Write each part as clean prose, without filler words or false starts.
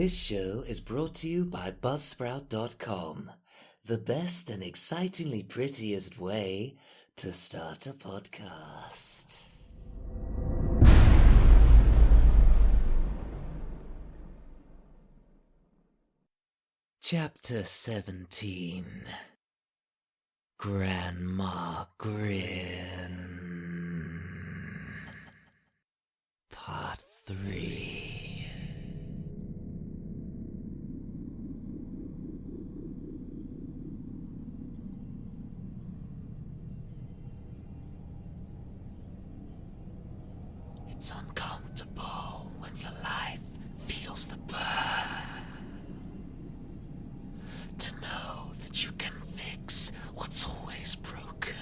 This show is brought to you by Buzzsprout.com, the best and excitingly prettiest way to start a podcast. Chapter 17. Grandma Grin. Part 3. It's uncomfortable when your life feels the burn. To know that you can fix what's always broken.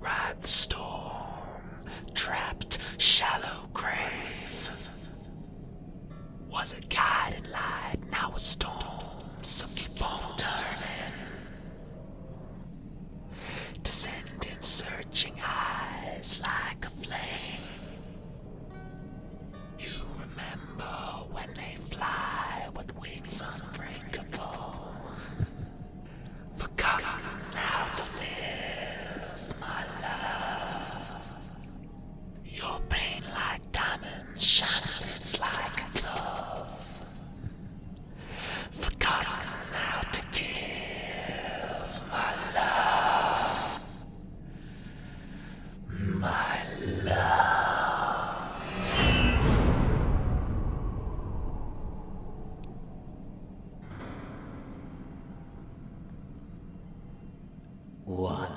Ride the storm, trapped, shallow grave. Was a guiding light, now a storm, so keep on turning. Descendin, searching eyes like a flame. You remember when they fly with wings unbreakable. Forgotten how to live, my love. Your pain like diamonds shines fits like a glove. Forgotten how to give, my love. My love. One.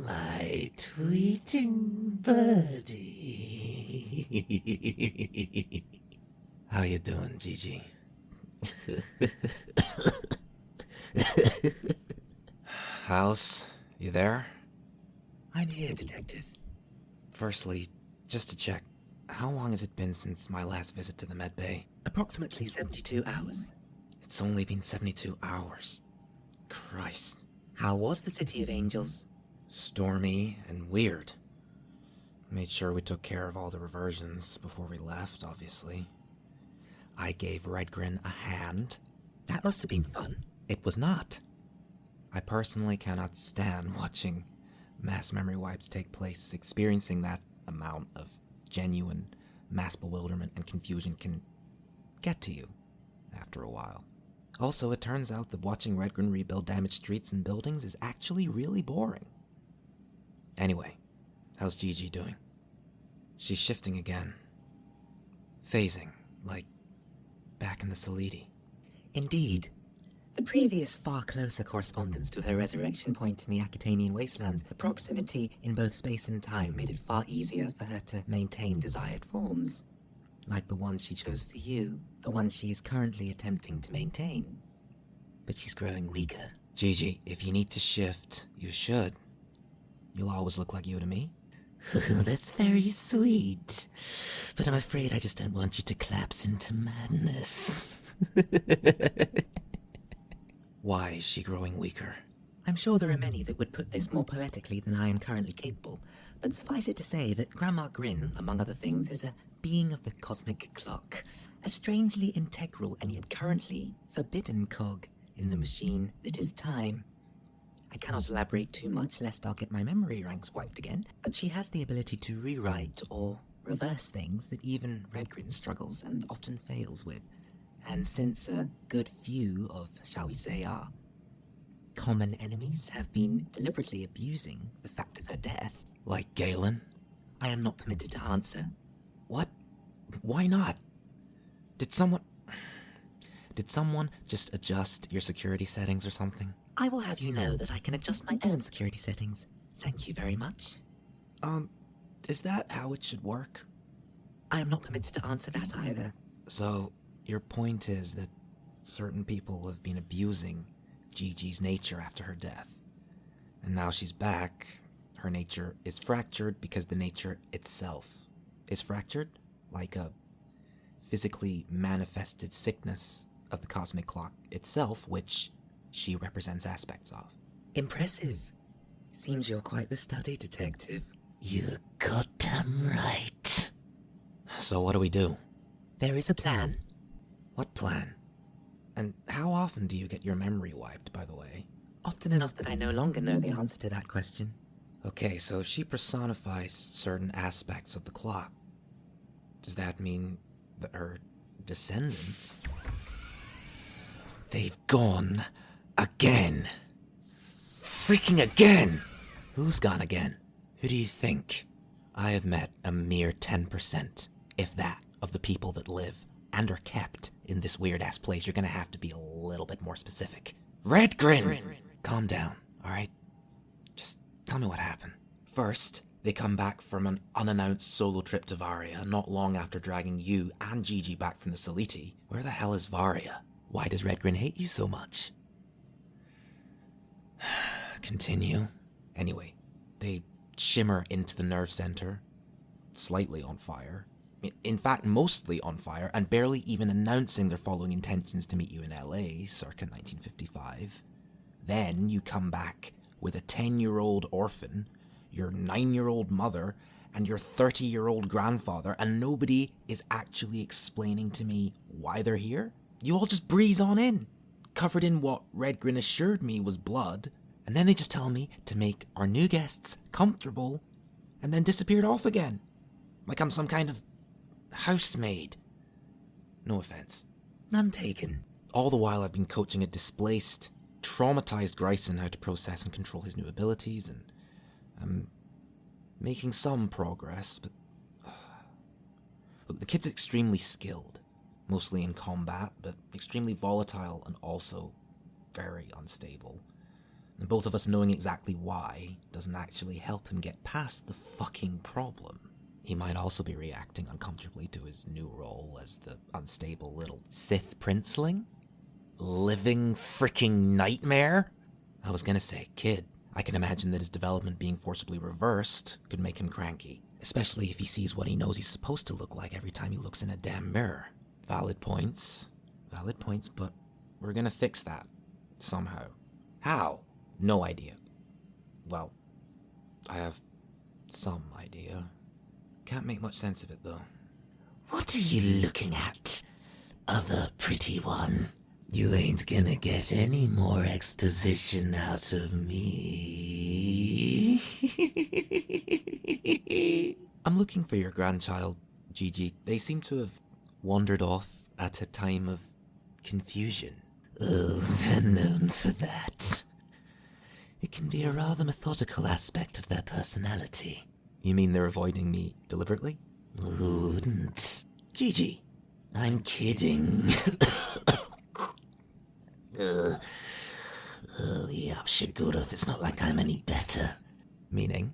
My tweeting birdie. How you doing, Gigi? House, you there? I'm here, Detective. Firstly, just to check, how long has it been since my last visit to the med bay? Approximately 72 hours. It's only been 72 hours. Christ. How was the City of Angels? Stormy and weird. Made sure we took care of all the reversions before we left, obviously. I gave RedGrin a hand. That must have been fun. It was not. I personally cannot stand watching mass memory wipes take place. Experiencing that amount of genuine mass bewilderment and confusion can get to you after a while. Also, it turns out that watching RedGrin rebuild damaged streets and buildings is actually really boring. Anyway, how's Gigi doing? She's shifting again. Phasing, like back in the Salidi. Indeed. The previous far closer correspondence to her resurrection point in the Akhatainia wastelands, the proximity in both space and time made it far easier for her to maintain desired forms. Like the one she chose for you, the one she is currently attempting to maintain. But she's growing weaker. Gigi, if you need to shift, you should. You'll always look like you to me. That's very sweet. But I'm afraid I just don't want you to collapse into madness. Why is she growing weaker? I'm sure there are many that would put this more poetically than I am currently capable, but suffice it to say that Grandma Grin, among other things, is a being of the cosmic clock, a strangely integral and yet currently forbidden cog in the machine that is time. I cannot elaborate too much lest I'll get my memory ranks wiped again, but she has the ability to rewrite or reverse things that even RedGrin struggles and often fails with. And since a good few of, shall we say, our common enemies have been deliberately abusing the fact of her death... Like Galen? I am not permitted to answer. What? Why not? Did someone just adjust your security settings or something? I will have you know that I can adjust my own security settings. Thank you very much. Is that how it should work? I am not permitted to answer that either. So, your point is that certain people have been abusing Gigi's nature after her death. And now she's back. Her nature is fractured because the nature itself is fractured, like a physically manifested sickness of the cosmic clock itself, which she represents aspects of. Impressive. Seems you're quite the study detective. You're goddamn right. So what do we do? There is a plan. What plan? And how often do you get your memory wiped, by the way? Often enough that I no longer know the answer to that question. Okay, so if she personifies certain aspects of the clock, does that mean that her descendants... They've gone again. Freaking again! Who's gone again? Who do you think? I have met a mere 10%, if that, of the people that live and are kept in this weird-ass place. You're gonna have to be a little bit more specific. RedGrin! Calm down, alright? Just tell me what happened. First, they come back from an unannounced solo trip to Varia not long after dragging you and Gigi back from the Saliti. Where the hell is Varia? Why does RedGrin hate you so much? Continue. Anyway, they shimmer into the nerve center, slightly on fire. In fact, mostly on fire, and barely even announcing their following intentions to meet you in LA, circa 1955. Then you come back with a 10-year-old orphan, your 9-year-old mother, and your 30-year-old grandfather, and nobody is actually explaining to me why they're here? You all just breeze on in, covered in what RedGrin assured me was blood, and then they just tell me to make our new guests comfortable, and then disappeared off again. Like I'm some kind of housemaid. No offense. None taken. All the while I've been coaching a displaced, traumatized Greyson how to process and control his new abilities, and I'm making some progress, but... Look, the kid's extremely skilled. Mostly in combat, but extremely volatile and also very unstable. And both of us knowing exactly why doesn't actually help him get past the fucking problem. He might also be reacting uncomfortably to his new role as the unstable little Sith princeling. Living freaking nightmare? I was gonna say, kid. I can imagine that his development being forcibly reversed could make him cranky. Especially if he sees what he knows he's supposed to look like every time he looks in a damn mirror. Valid points, but we're gonna fix that. Somehow. How? No idea. Well, I have some idea. Can't make much sense of it, though. What are you looking at, other pretty one? You ain't gonna get any more exposition out of me. I'm looking for your grandchild, Gigi. They seem to have wandered off at a time of confusion. Oh, they're known for that. It can be a rather methodical aspect of their personality. You mean they're avoiding me deliberately? Wouldn't. Gigi! I'm kidding. Oh, yeah, Shiguruth, it's not like I'm any better. Meaning?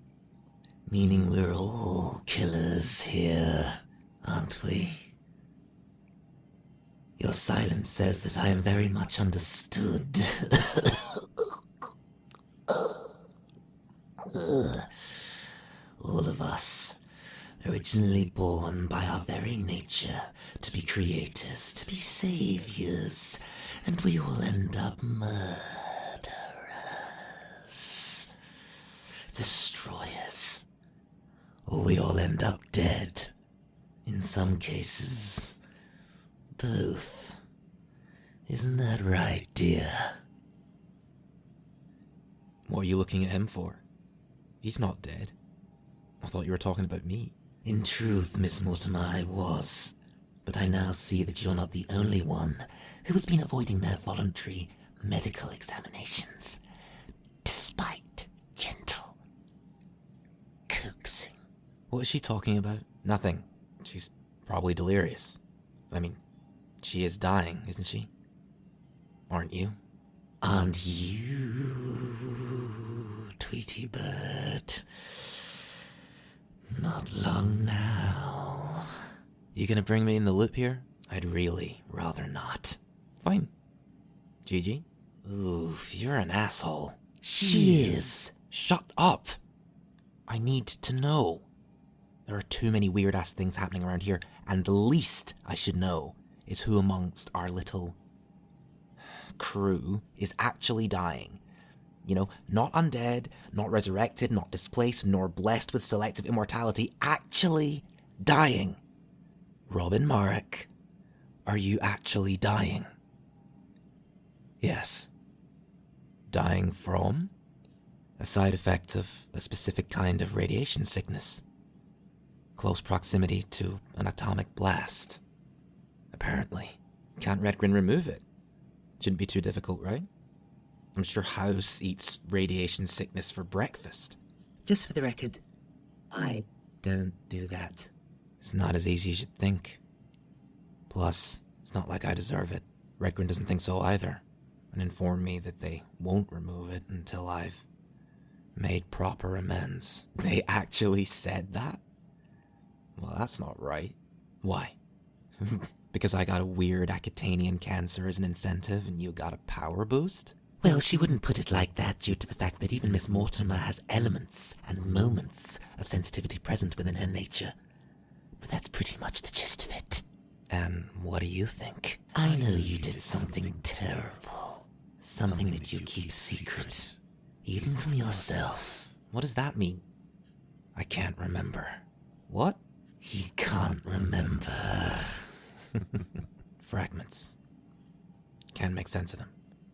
Meaning we're all killers here, aren't we? Your silence says that I am very much understood. All of us, originally born by our very nature to be creators, to be saviors, and we will end up murderers, destroyers, or we all end up dead. In some cases, both. Isn't that right, dear? What are you looking at him for? He's not dead. I thought you were talking about me. In truth, Miss Mortimer, I was. But I now see that you're not the only one who has been avoiding their voluntary medical examinations, despite gentle coaxing. What is she talking about? Nothing. She's probably delirious. I mean, she is dying, isn't she? Aren't you? Aren't you, Tweety Bird? Not long now. You gonna bring me in the loop here? I'd really rather not. Fine. Gigi? Oof, you're an asshole. She is. Shut up! I need to know. There are too many weird-ass things happening around here, and the least I should know is who amongst our little crew is actually dying. Not undead, not resurrected, not displaced, nor blessed with selective immortality, actually dying. Robin Marek, are you actually dying? Yes. Dying from? A side effect of a specific kind of radiation sickness. Close proximity to an atomic blast. Apparently. Can't RedGrin remove it? Shouldn't be too difficult, right? I'm sure House eats radiation sickness for breakfast. Just for the record, I don't do that. It's not as easy as you'd think. Plus, it's not like I deserve it. RedGrin doesn't think so either, and informed me that they won't remove it until I've made proper amends. They actually said that? Well, that's not right. Why? Because I got a weird Akhatainia cancer as an incentive and you got a power boost? Well, she wouldn't put it like that due to the fact that even Miss Mortimer has elements and moments of sensitivity present within her nature. But that's pretty much the gist of it. And what do you think? I know you did something terrible. Something that you keep secret. Even from yourself. What does that mean? I can't remember. What? He can't remember. Fragments. Can't make sense of them.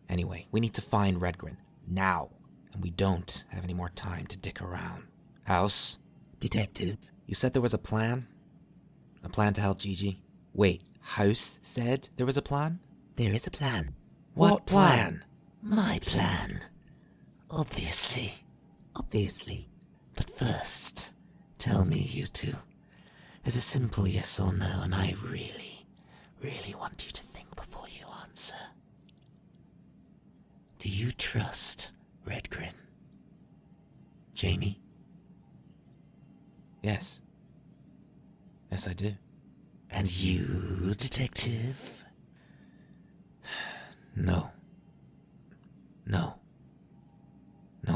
Anyway, we need to find RedGrin. Now. And we don't have any more time to dick around. House? Detective? You said there was a plan? A plan to help Gigi? Wait, House said there was a plan? There is a plan. What plan? My plan. Obviously. Obviously. But first, tell me, you two. There's a simple yes or no, and I really, really want you to think before you answer. Do you trust RedGrin? Jamie? Yes. Yes, I do. And you, detective? No. No,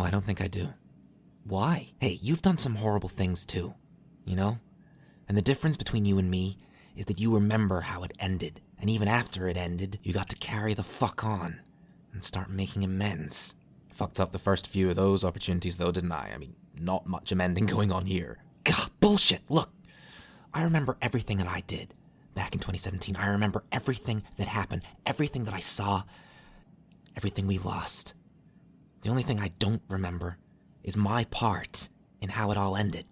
I don't think I do. Why? Hey, you've done some horrible things too, And the difference between you and me is that you remember how it ended, and even after it ended, you got to carry the fuck on and start making amends. Fucked up the first few of those opportunities though, didn't I? I mean, not much amending going on here. God, bullshit! Look, I remember everything that I did back in 2017. I remember everything that happened, everything that I saw, everything we lost. The only thing I don't remember is my part in how it all ended.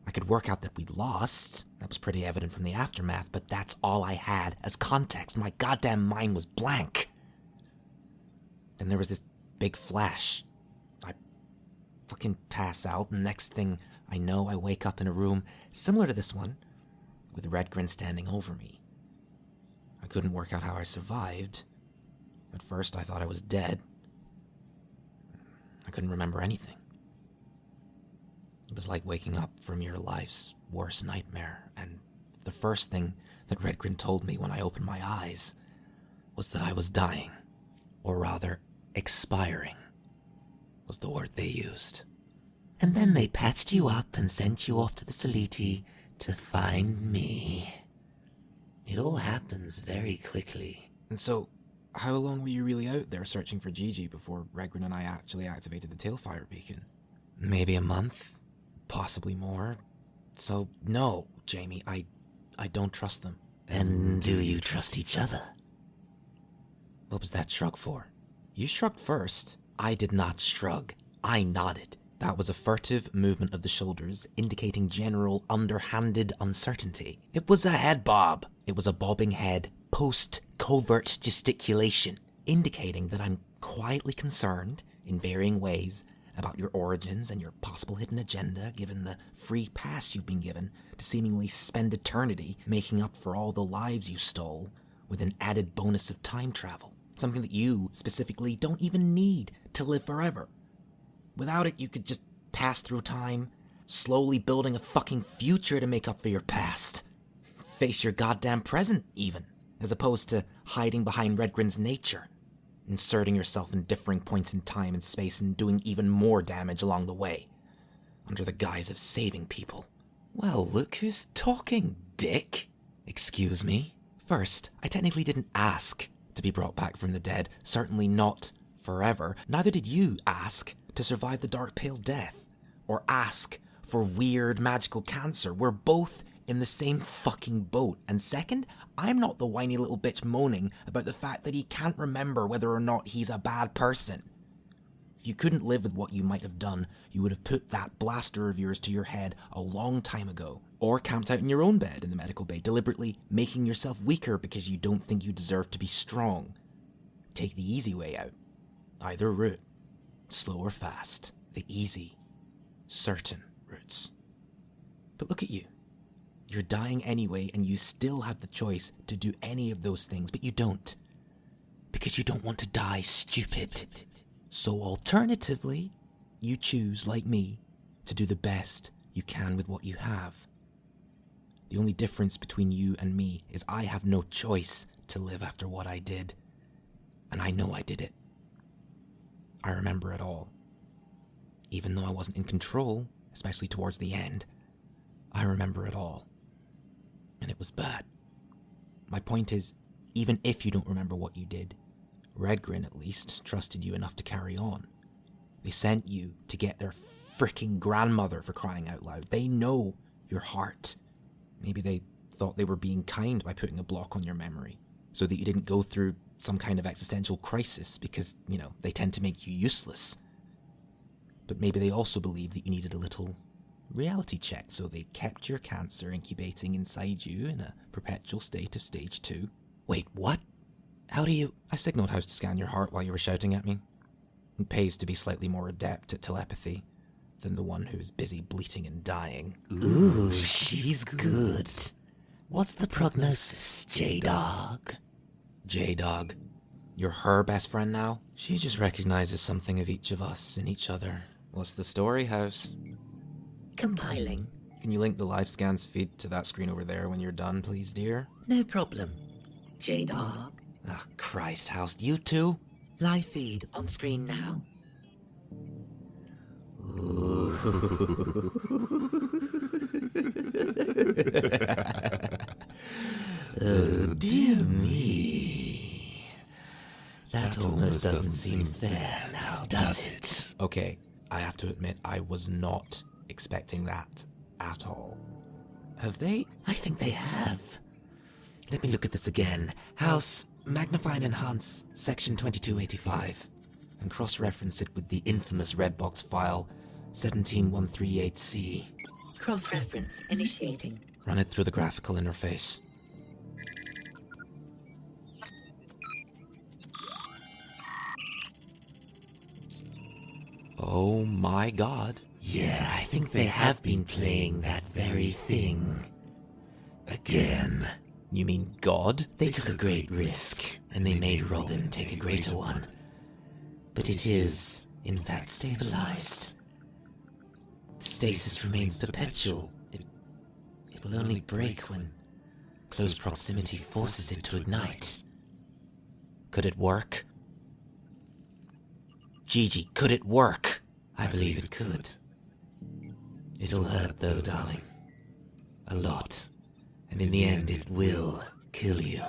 I could work out that we lost. That was pretty evident from the aftermath, but that's all I had as context. My goddamn mind was blank. Then there was this big flash. I fucking pass out, and next thing I know, I wake up in a room similar to this one, with RedGrin standing over me. I couldn't work out how I survived. At first, I thought I was dead. I couldn't remember anything. It was like waking up from your life's worst nightmare, and the first thing that RedGrin told me when I opened my eyes was that I was dying, or rather, expiring, was the word they used. And then they patched you up and sent you off to the Saliti to find me. It all happens very quickly. And so, how long were you really out there searching for Gigi before RedGrin and I actually activated the Tailfire beacon? Maybe a month? Possibly more. So, no, Jamie, I don't trust them. And do you trust each other? What was that shrug for? You shrugged first. I did not shrug. I nodded. That was a furtive movement of the shoulders, indicating general underhanded uncertainty. It was a head bob. It was a bobbing head, post-covert gesticulation, indicating that I'm quietly concerned, in varying ways, about your origins and your possible hidden agenda, given the free pass you've been given to seemingly spend eternity making up for all the lives you stole, with an added bonus of time travel. Something that you, specifically, don't even need to live forever. Without it, you could just pass through time, slowly building a fucking future to make up for your past. Face your goddamn present, even, as opposed to hiding behind RedGrin's nature, inserting yourself in differing points in time and space and doing even more damage along the way, under the guise of saving people. Well, look who's talking, dick. Excuse me. First, I technically didn't ask to be brought back from the dead, certainly not forever, neither did you ask to survive the dark pale death, or ask for weird magical cancer. We're both in the same fucking boat. And second, I'm not the whiny little bitch moaning about the fact that he can't remember whether or not he's a bad person. If you couldn't live with what you might have done, you would have put that blaster of yours to your head a long time ago, or camped out in your own bed in the medical bay, deliberately making yourself weaker because you don't think you deserve to be strong. Take the easy way out. Either route. Slow or fast. The easy, certain routes. But look at you. You're dying anyway, and you still have the choice to do any of those things, but you don't. Because you don't want to die stupid. So alternatively, you choose, like me, to do the best you can with what you have. The only difference between you and me is I have no choice to live after what I did. And I know I did it. I remember it all. Even though I wasn't in control, especially towards the end, I remember it all. And it was bad. My point is, even if you don't remember what you did, RedGrin at least trusted you enough to carry on. They sent you to get their fricking grandmother, for crying out loud. They know your heart. Maybe they thought they were being kind by putting a block on your memory, so that you didn't go through some kind of existential crisis because, they tend to make you useless. But maybe they also believed that you needed a little reality check, so they kept your cancer incubating inside you in a perpetual state of stage 2. Wait, what? How do you... I signaled House to scan your heart while you were shouting at me. It pays to be slightly more adept at telepathy than the one who is busy bleating and dying. Ooh, she's good. What's the prognosis, J-Dog? J-Dog. You're her best friend now? She just recognizes something of each of us in each other. What's the story, House? Compiling. Can you link the live scans feed to that screen over there when you're done, please, dear? No problem. J-Dog. Oh, Christ, House, you too? Live feed on screen now. Oh, dear me. That almost doesn't seem fair now, does it? Okay, I have to admit, I was not expecting that at all. Have they? I think they have. Let me look at this again. House, magnify and enhance section 2285, and cross-reference it with the infamous red box file 17138C. Cross-reference initiating. Run it through the graphical interface. Oh my god. Yeah, I think they have been playing that very thing. Again. You mean God? They took a great risk, and they made Robin take a greater one. But it is, in fact, stabilized. Stasis remains perpetual. It will only break when close proximity forces it to ignite. Could it work? Gigi, could it work? I believe it could. It'll hurt though, darling. A lot. And in the end, it will kill you.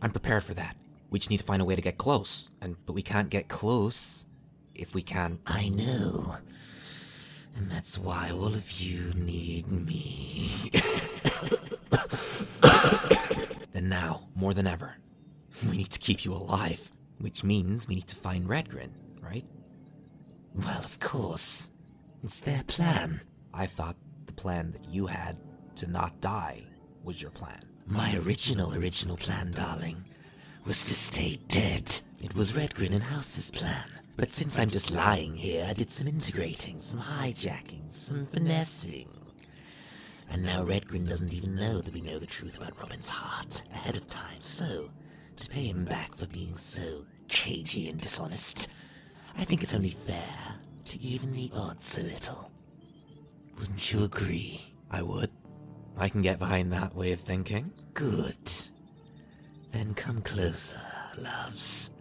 I'm prepared for that. We just need to find a way to get close. But we can't get close if we can't... I know. And that's why all of you need me. Then now, more than ever, we need to keep you alive. Which means we need to find RedGrin, right? Well, of course. It's their plan. I thought the plan that you had to not die was your plan. My original plan, darling, was to stay dead. It was RedGrin and House's plan. But since I'm just lying here, I did some integrating, some hijacking, some finessing. And now RedGrin doesn't even know that we know the truth about Robin's heart ahead of time. So, to pay him back for being so cagey and dishonest, I think it's only fair to even the odds a little. Wouldn't you agree? I would. I can get behind that way of thinking. Good. Then come closer, loves.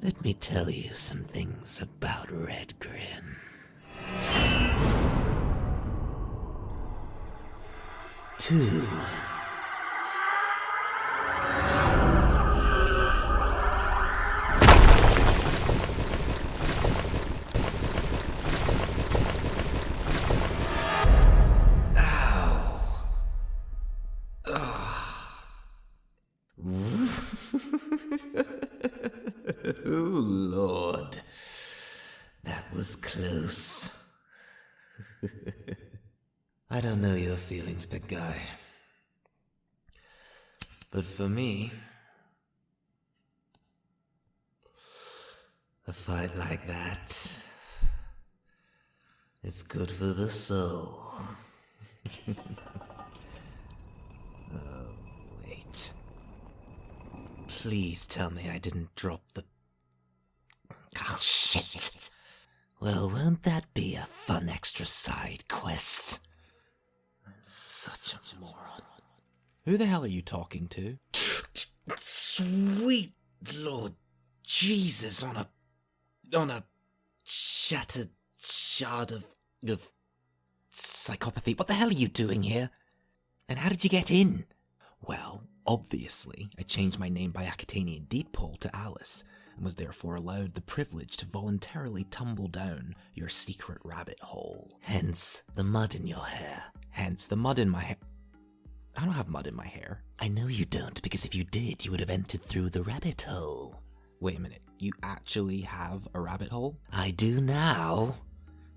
Let me tell you some things about RedGrin. 2. Lord. That was close. I don't know your feelings, big guy. But for me, a fight like that is good for the soul. Oh, wait. Please tell me I didn't drop the... Oh, shit! Well, won't that be a fun extra side quest? Such a moron. Who the hell are you talking to? Sweet Lord Jesus, on a shattered shard of psychopathy. What the hell are you doing here? And how did you get in? Well, obviously, I changed my name by Akhatainia Deedpool to Alice, and was therefore allowed the privilege to voluntarily tumble down your secret rabbit hole. Hence the mud in your hair. Hence the mud in my hair. I don't have mud in my hair. I know you don't, because if you did, you would have entered through the rabbit hole. Wait a minute, you actually have a rabbit hole? I do now.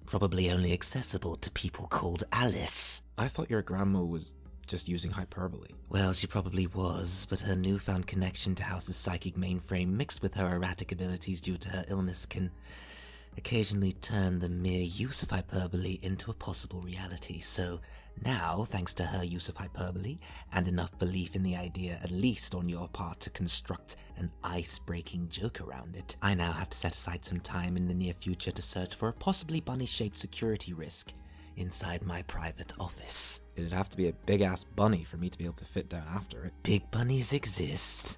Probably only accessible to people called Alice. I thought your grandma was just using hyperbole. Well, she probably was, but her newfound connection to House's psychic mainframe mixed with her erratic abilities due to her illness can occasionally turn the mere use of hyperbole into a possible reality. So now, thanks to her use of hyperbole, and enough belief in the idea, at least on your part, to construct an ice-breaking joke around it, I now have to set aside some time in the near future to search for a possibly bunny-shaped security risk inside my private office. It'd have to be a big-ass bunny for me to be able to fit down after it. Big bunnies exist.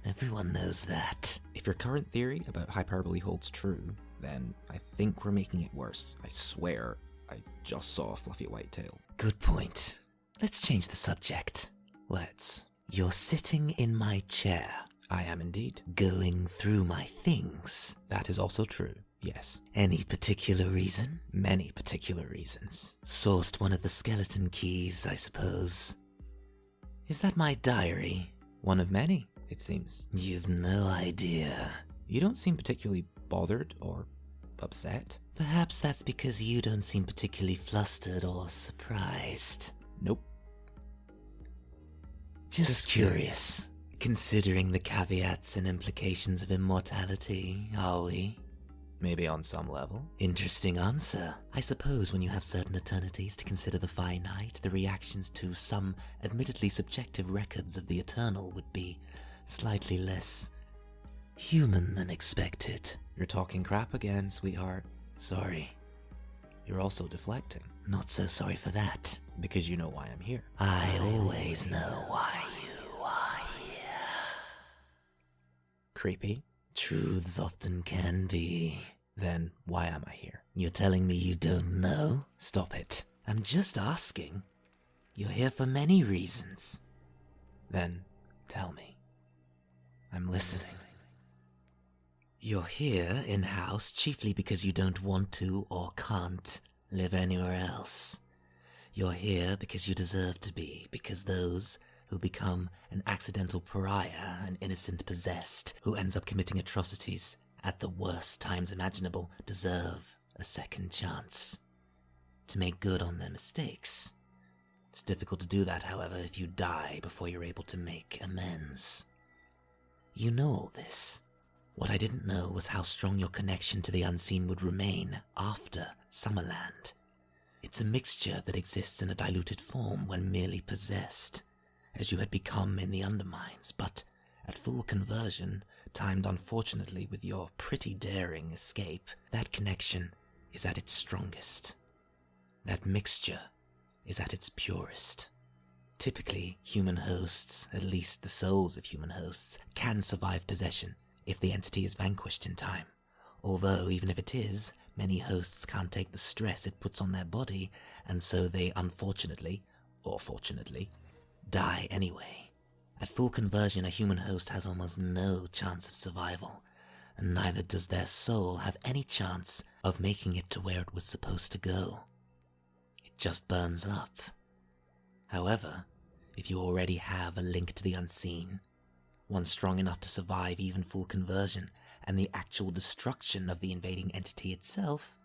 Everyone knows that. If your current theory about hyperbole holds true, then I think we're making it worse. I swear, I just saw a fluffy white tail. Good point. Let's change the subject. Let's. You're sitting in my chair. I am indeed. Going through my things. That is also true, yes. Any particular reason? Many particular reasons. Sourced one of the skeleton keys, I suppose. Is that my diary? One of many, it seems. You've no idea. You don't seem particularly bothered or upset. Perhaps that's because you don't seem particularly flustered or surprised. Nope. Just curious. Considering the caveats and implications of immortality, are we? Maybe on some level. Interesting answer. I suppose when you have certain eternities to consider the finite, the reactions to some admittedly subjective records of the eternal would be slightly less human than expected. You're talking crap again, sweetheart. Sorry. You're also deflecting. Not so sorry for that. Because you know why I'm here. I always know why you are here. Creepy. Truths often can be. Then why am I here? You're telling me you don't know? Stop it. I'm just asking. You're here for many reasons. Then tell me. I'm listening. You're here in-house chiefly because you don't want to or can't live anywhere else. You're here because you deserve to be, because those who become an accidental pariah, an innocent possessed, who ends up committing atrocities at the worst times imaginable, deserve a second chance to make good on their mistakes. It's difficult to do that, however, if you die before you're able to make amends. You know all this. What I didn't know was how strong your connection to the unseen would remain after Summerland. It's a mixture that exists in a diluted form when merely possessed, as you had become in the Undermines, but at full conversion, timed unfortunately with your pretty daring escape, that connection is at its strongest. That mixture is at its purest. Typically, human hosts, at least the souls of human hosts, can survive possession if the entity is vanquished in time. Although, even if it is, many hosts can't take the stress it puts on their body, and so they unfortunately, or fortunately, die anyway. At full conversion, a human host has almost no chance of survival, and neither does their soul have any chance of making it to where it was supposed to go. It just burns up. However, if you already have a link to the unseen, one strong enough to survive even full conversion and the actual destruction of the invading entity itself,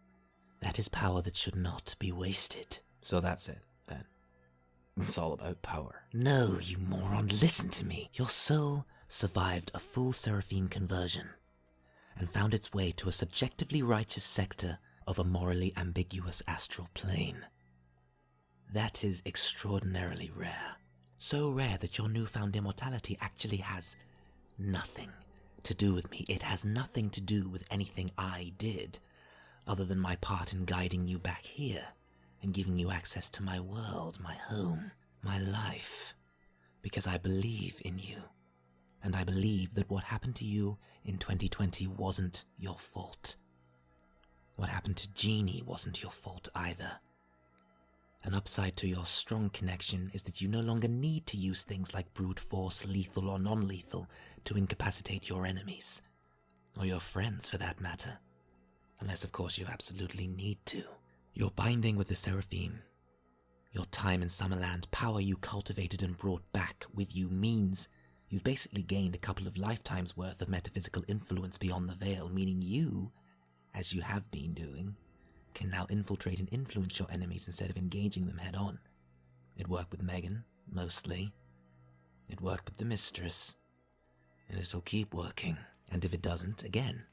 that is power that should not be wasted. So that's it, then. It's all about power. No, you moron, listen to me. Your soul survived a full Seraphim conversion and found its way to a subjectively righteous sector of a morally ambiguous astral plane. That is extraordinarily rare. So rare that your newfound immortality actually has nothing to do with me. It has nothing to do with anything I did, other than my part in guiding you back here and giving you access to my world, my home, my life. Because I believe in you. And I believe that what happened to you in 2020 wasn't your fault. What happened to Jeannie wasn't your fault either. An upside to your strong connection is that you no longer need to use things like brute force, lethal or non-lethal, to incapacitate your enemies. Or your friends, for that matter. Unless, of course, you absolutely need to. Your binding with the Seraphim, your time in Summerland, power you cultivated and brought back with you means you've basically gained a couple of lifetimes' worth of metaphysical influence beyond the veil, meaning you, as you have been doing, can now infiltrate and influence your enemies instead of engaging them head-on. It worked with Megan, mostly. It worked with the Mistress. And it'll keep working. And if it doesn't, again,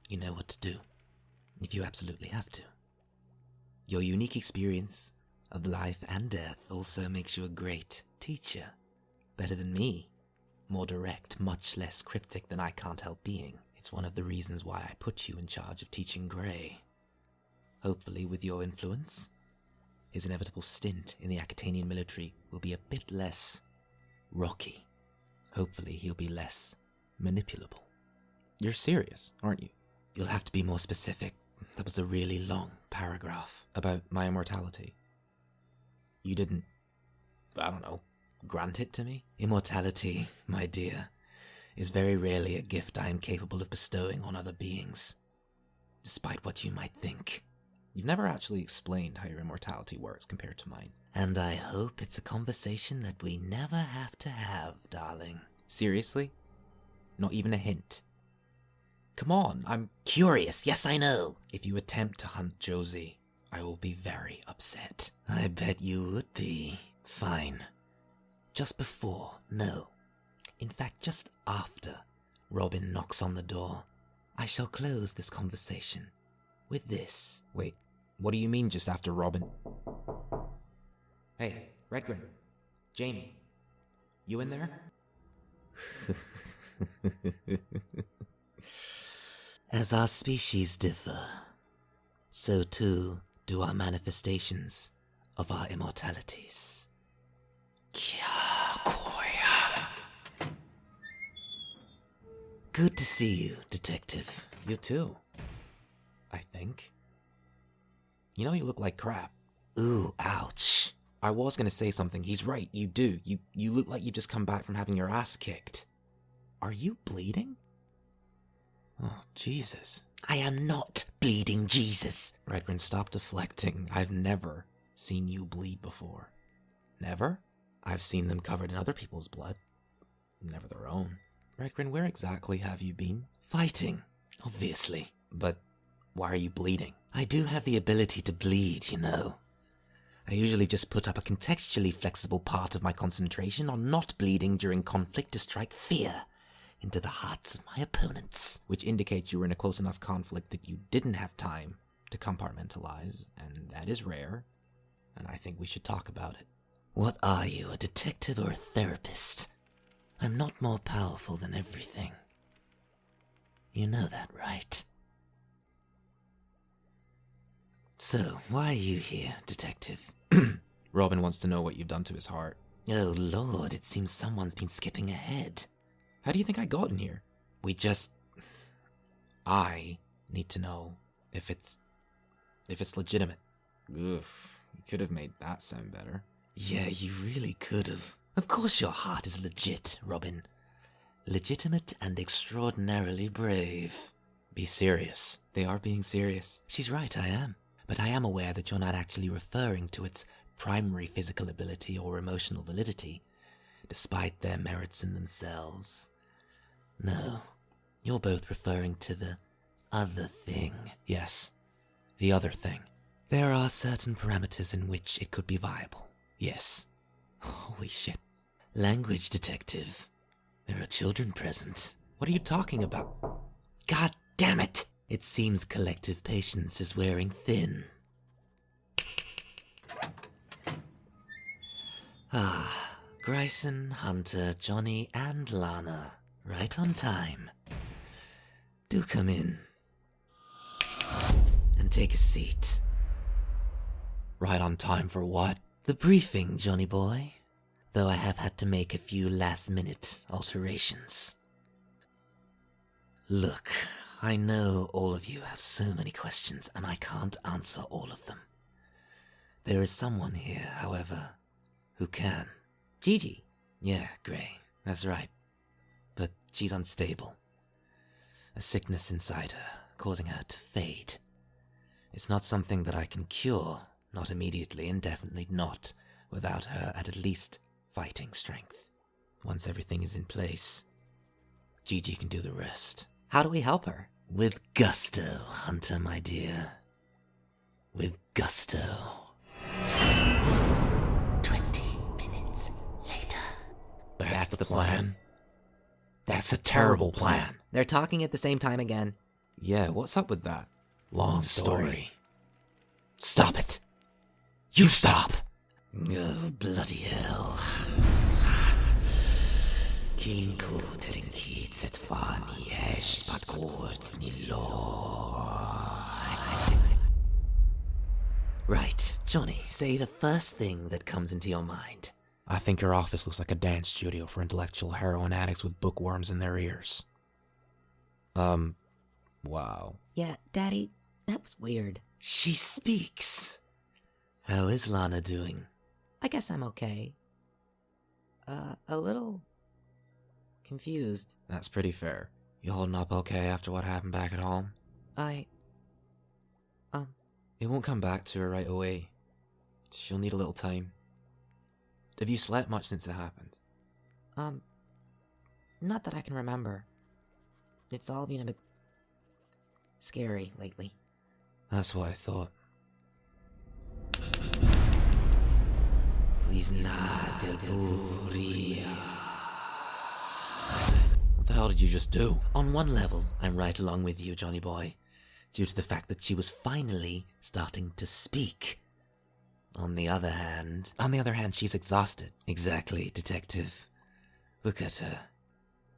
you know what to do. If you absolutely have to. Your unique experience of life and death also makes you a great teacher. Better than me. More direct, much less cryptic than I can't help being. It's one of the reasons why I put you in charge of teaching Grey. Hopefully, with your influence, his inevitable stint in the Akhatainia military will be a bit less rocky. Hopefully, he'll be less manipulable. You're serious, aren't you? You'll have to be more specific. That was a really long paragraph. About my immortality. You didn't, I don't know, grant it to me? Immortality, my dear, is very rarely a gift I am capable of bestowing on other beings, despite what you might think. You've never actually explained how your immortality works compared to mine. And I hope it's a conversation that we never have to have, darling. Seriously? Not even a hint? Come on, I'm curious, yes I know. If you attempt to hunt Josie, I will be very upset. I bet you would be. Fine. Just before, no. In fact, just after Robin knocks on the door, I shall close this conversation with this. Wait, what do you mean just after Robin? Hey, RedGrin. Jamie. You in there? As our species differ, so too do our manifestations of our immortalities. Good to see you, Detective. You too. I think. You know you look like crap. Ooh, ouch. I was gonna say something. He's right, you do. You look like you've just come back from having your ass kicked. Are you bleeding? Oh, Jesus. I am not bleeding Jesus. RedGrin, stop deflecting. I've never seen you bleed before. Never? I've seen them covered in other people's blood. Never their own. RedGrin, where exactly have you been? Fighting, obviously. But why are you bleeding? I do have the ability to bleed, you know. I usually just put up a contextually flexible part of my concentration on not bleeding during conflict to strike fear into the hearts of my opponents. Which indicates you were in a close enough conflict that you didn't have time to compartmentalize, and that is rare, and I think we should talk about it. What are you, a detective or a therapist? I'm not more powerful than everything. You know that, right? So, why are you here, Detective? Robin wants to know what you've done to his heart. Oh Lord, it seems someone's been skipping ahead. How do you think I got in here? I need to know if it's legitimate. Oof, you could have made that sound better. Yeah, you really could have. Of course your heart is legit, Robin. Legitimate and extraordinarily brave. Be serious. They are being serious. She's right, I am. But I am aware that you're not actually referring to its primary physical ability or emotional validity. despite their merits in themselves. No, you're both referring to the other thing. Yes, the other thing. There are certain parameters in which it could be viable. Yes. Holy shit. Language, detective. There are children present. What are you talking about? God damn it! It seems collective patience is wearing thin. Greyson, Hunter, Johnny, and Lana. Right on time. Do come in. And take a seat. Right on time for what? The briefing, Johnny boy. Though I have had to make a few last-minute alterations. Look, I know all of you have so many questions, and I can't answer all of them. There is someone here, however, who can. Gigi. Yeah, Grey, that's right. But she's unstable. A sickness inside her, causing her to fade. It's not something that I can cure, not immediately, and definitely not without her at least fighting strength. Once everything is in place, Gigi can do the rest. How do we help her? With gusto, Hunter, my dear. With gusto. 20 minutes later. That's the plan? That's a terrible plan. They're talking at the same time again. Yeah, what's up with that? Long story. Stop it! You stop! Oh, bloody hell. Kilinku terinki tsetfani hesh patkort nilo. Right, Johnny, say the first thing that comes into your mind. I think your office looks like a dance studio for intellectual heroin addicts with bookworms in their ears. Wow. Yeah, Daddy, that was weird. She speaks. How is Lana doing? I guess I'm okay. A little confused. That's pretty fair. You holding up okay after what happened back at home? It won't come back to her right away. She'll need a little time. Have you slept much since it happened? Not that I can remember. It's all been a bit scary lately. That's what I thought. Please not delburia. What the hell did you just do? On one level, I'm right along with you, Johnny boy, due to the fact that she was finally starting to speak. On the other hand, she's exhausted. Exactly, detective. Look at her.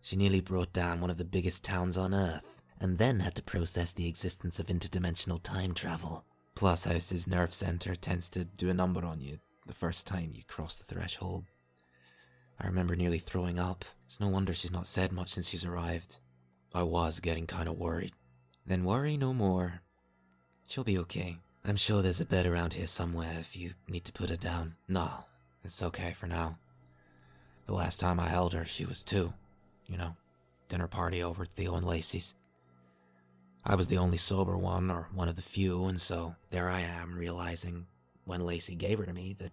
She nearly brought down one of the biggest towns on Earth, and then had to process the existence of interdimensional time travel. Plus, House's nerve center tends to do a number on you the first time you cross the threshold. I remember nearly throwing up. It's no wonder she's not said much since she's arrived. I was getting kind of worried. Then worry no more. She'll be okay. I'm sure there's a bed around here somewhere if you need to put her down. No, it's okay for now. The last time I held her, she was 2. You know, dinner party over at Theo and Lacey's. I was the only sober one, or one of the few, and so there I am realizing when Lacey gave her to me that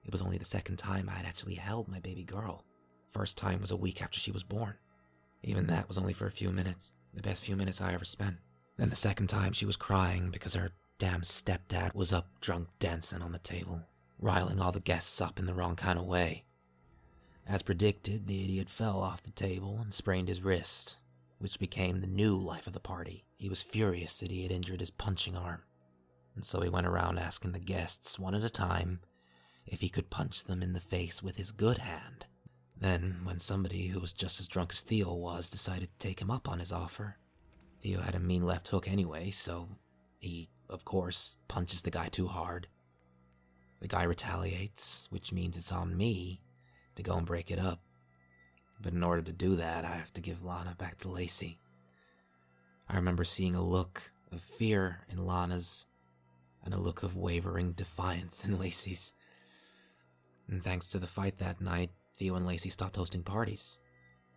it was only the second time I had actually held my baby girl. First time was a week after she was born. Even that was only for a few minutes, the best few minutes I ever spent. Then the second time she was crying because her damn stepdad was up drunk dancing on the table, riling all the guests up in the wrong kind of way. As predicted, the idiot fell off the table and sprained his wrist, which became the new life of the party. He was furious that he had injured his punching arm, and so he went around asking the guests, one at a time, if he could punch them in the face with his good hand. Then, when somebody who was just as drunk as Theo was decided to take him up on his offer, Theo had a mean left hook anyway, so he, of course, punches the guy too hard. The guy retaliates, which means it's on me to go and break it up. But in order to do that, I have to give Lana back to Lacey. I remember seeing a look of fear in Lana's and a look of wavering defiance in Lacey's. And thanks to the fight that night, Theo and Lacey stopped hosting parties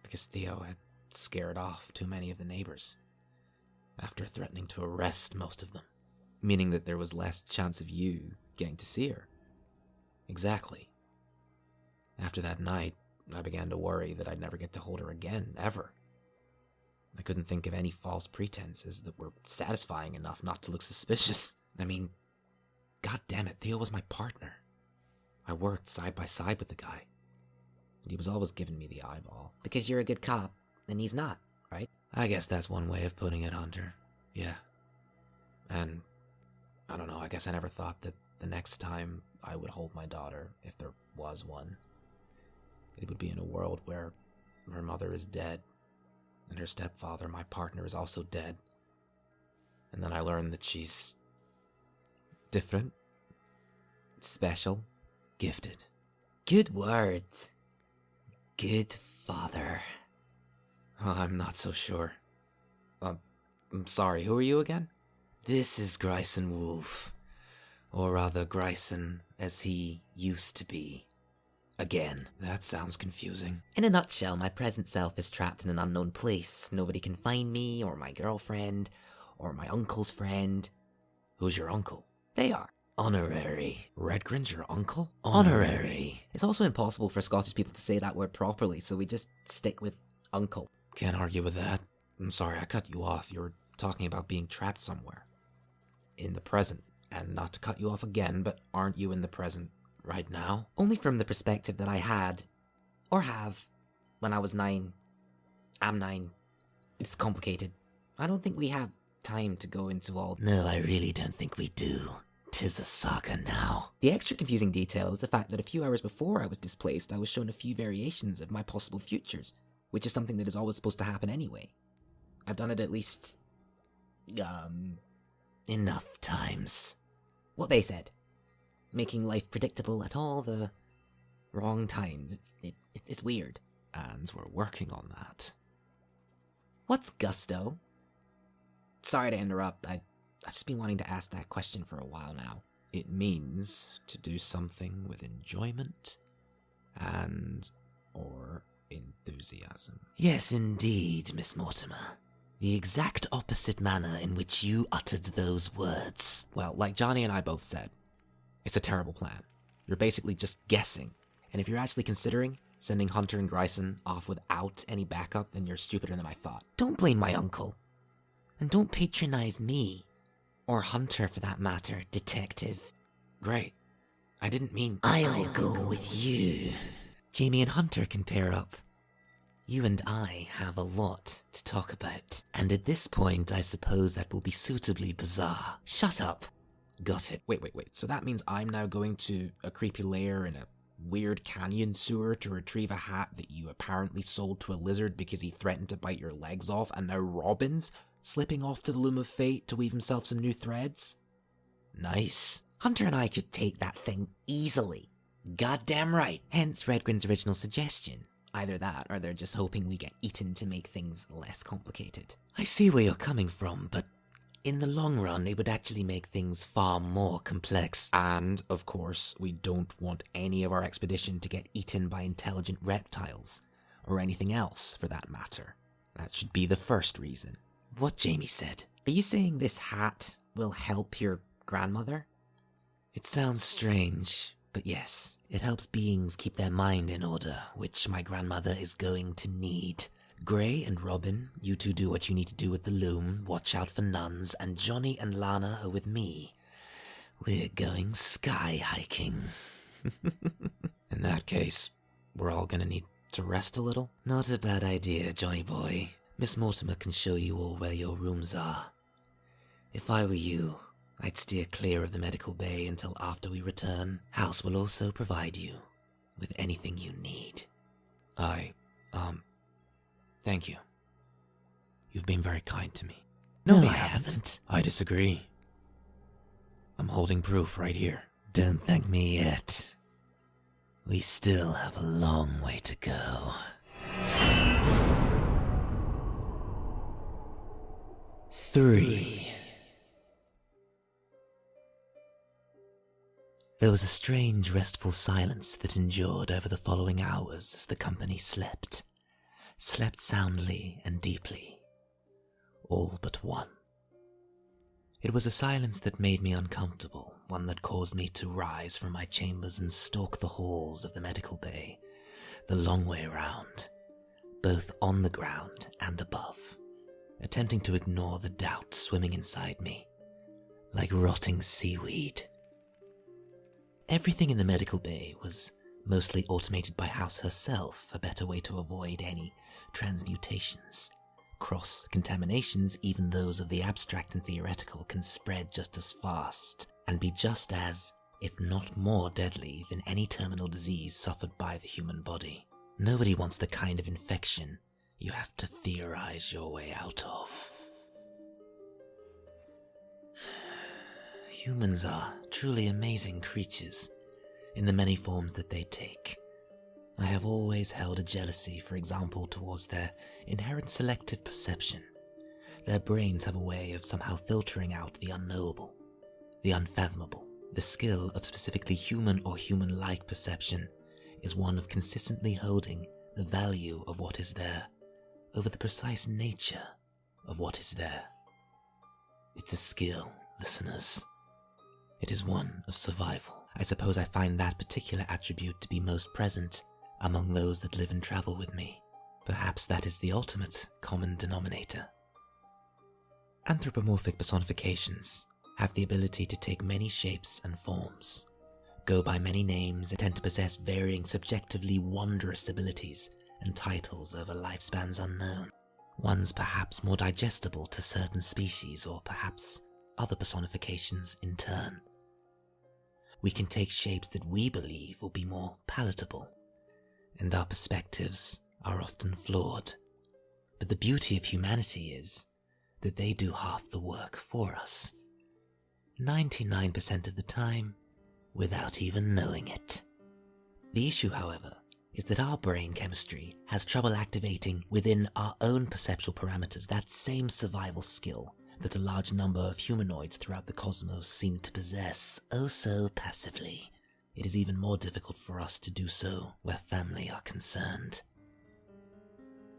because Theo had scared off too many of the neighbors after threatening to arrest most of them, meaning that there was less chance of you getting to see her. Exactly. After that night, I began to worry that I'd never get to hold her again, ever. I couldn't think of any false pretenses that were satisfying enough not to look suspicious. I mean, god damn it, Theo was my partner. I worked side by side with the guy. And he was always giving me the eyeball. Because you're a good cop, and he's not, right? I guess that's one way of putting it, Hunter. Yeah. And, I don't know, I guess I never thought that the next time I would hold my daughter, if there was one, it would be in a world where her mother is dead, and her stepfather, my partner, is also dead. And then I learned that she's different, special, gifted. Good words. Good father. Oh, I'm not so sure. I'm sorry, who are you again? This is Greyson Wolf. Or rather, Greyson as he used to be. Again. That sounds confusing. In a nutshell, my present self is trapped in an unknown place. Nobody can find me, or my girlfriend, or my uncle's friend. Who's your uncle? They are. Honorary. RedGrin's your uncle? Honorary. It's also impossible for Scottish people to say that word properly, so we just stick with uncle. Can't argue with that. I'm sorry, I cut you off. You were talking about being trapped somewhere. In the present. And not to cut you off again, but aren't you in the present right now? Only from the perspective that I had, or have, when I was 9. I'm 9. It's complicated. I don't think we have time to go into all... No, I really don't think we do. 'Tis a saga now. The extra confusing detail is the fact that a few hours before I was displaced, I was shown a few variations of my possible futures, which is something that is always supposed to happen anyway. I've done it at least... enough times. What they said. Making life predictable at all the wrong times. It's weird. And we're working on that. What's gusto? Sorry to interrupt. I've just been wanting to ask that question for a while now. It means to do something with enjoyment and or enthusiasm. Yes, indeed, Miss Mortimer. The exact opposite manner in which you uttered those words. Well, like Johnny and I both said, it's a terrible plan. You're basically just guessing. And if you're actually considering sending Hunter and Greyson off without any backup, then you're stupider than I thought. Don't blame my uncle. And don't patronize me. Or Hunter, for that matter, detective. Great. I didn't mean... I'll go with you. Jamie and Hunter can pair up. You and I have a lot to talk about. And at this point, I suppose that will be suitably bizarre. Shut up. Got it. Wait. So that means I'm now going to a creepy lair in a weird canyon sewer to retrieve a hat that you apparently sold to a lizard because he threatened to bite your legs off, and now Robin's slipping off to the loom of fate to weave himself some new threads? Nice. Hunter and I could take that thing easily. Goddamn right. Hence RedGrin's original suggestion. Either that, or they're just hoping we get eaten to make things less complicated. I see where you're coming from, but in the long run, it would actually make things far more complex. And, of course, we don't want any of our expedition to get eaten by intelligent reptiles, or anything else, for that matter. That should be the first reason. What Jamie said. Are you saying this hat will help your grandmother? It sounds strange, but yes. It helps beings keep their mind in order, which my grandmother is going to need. Grey and Robin, you two do what you need to do with the loom, watch out for nuns, and Johnny and Lana are with me. We're going sky hiking. In that case, we're all gonna need to rest a little? Not a bad idea, Johnny boy. Miss Mortimer can show you all where your rooms are. If I were you, I'd steer clear of the medical bay until after we return. House will also provide you with anything you need. Thank you. You've been very kind to me. No, I haven't. I disagree. I'm holding proof right here. Don't thank me yet. We still have a long way to go. 3. There was a strange, restful silence that endured over the following hours as the company slept soundly and deeply. All but one. It was a silence that made me uncomfortable, one that caused me to rise from my chambers and stalk the halls of the medical bay, the long way round, both on the ground and above, attempting to ignore the doubt swimming inside me, like rotting seaweed. Everything in the medical bay was mostly automated by House herself, a better way to avoid any transmutations. Cross-contaminations, even those of the abstract and theoretical, can spread just as fast and be just as, if not more deadly than any terminal disease suffered by the human body. Nobody wants the kind of infection you have to theorize your way out of. Humans are truly amazing creatures in the many forms that they take. I have always held a jealousy, for example, towards their inherent selective perception. Their brains have a way of somehow filtering out the unknowable, the unfathomable. The skill of specifically human or human-like perception is one of consistently holding the value of what is there over the precise nature of what is there. It's a skill, listeners. It is one of survival. I suppose I find that particular attribute to be most present among those that live and travel with me. Perhaps that is the ultimate common denominator. Anthropomorphic personifications have the ability to take many shapes and forms, go by many names, and tend to possess varying subjectively wondrous abilities and titles over lifespans unknown. Ones perhaps more digestible to certain species, or perhaps other personifications in turn. We can take shapes that we believe will be more palatable, and our perspectives are often flawed. But the beauty of humanity is that they do half the work for us. 99% of the time, without even knowing it. The issue, however, is that our brain chemistry has trouble activating within our own perceptual parameters that same survival skill that a large number of humanoids throughout the cosmos seem to possess, oh so passively. It is even more difficult for us to do so where family are concerned.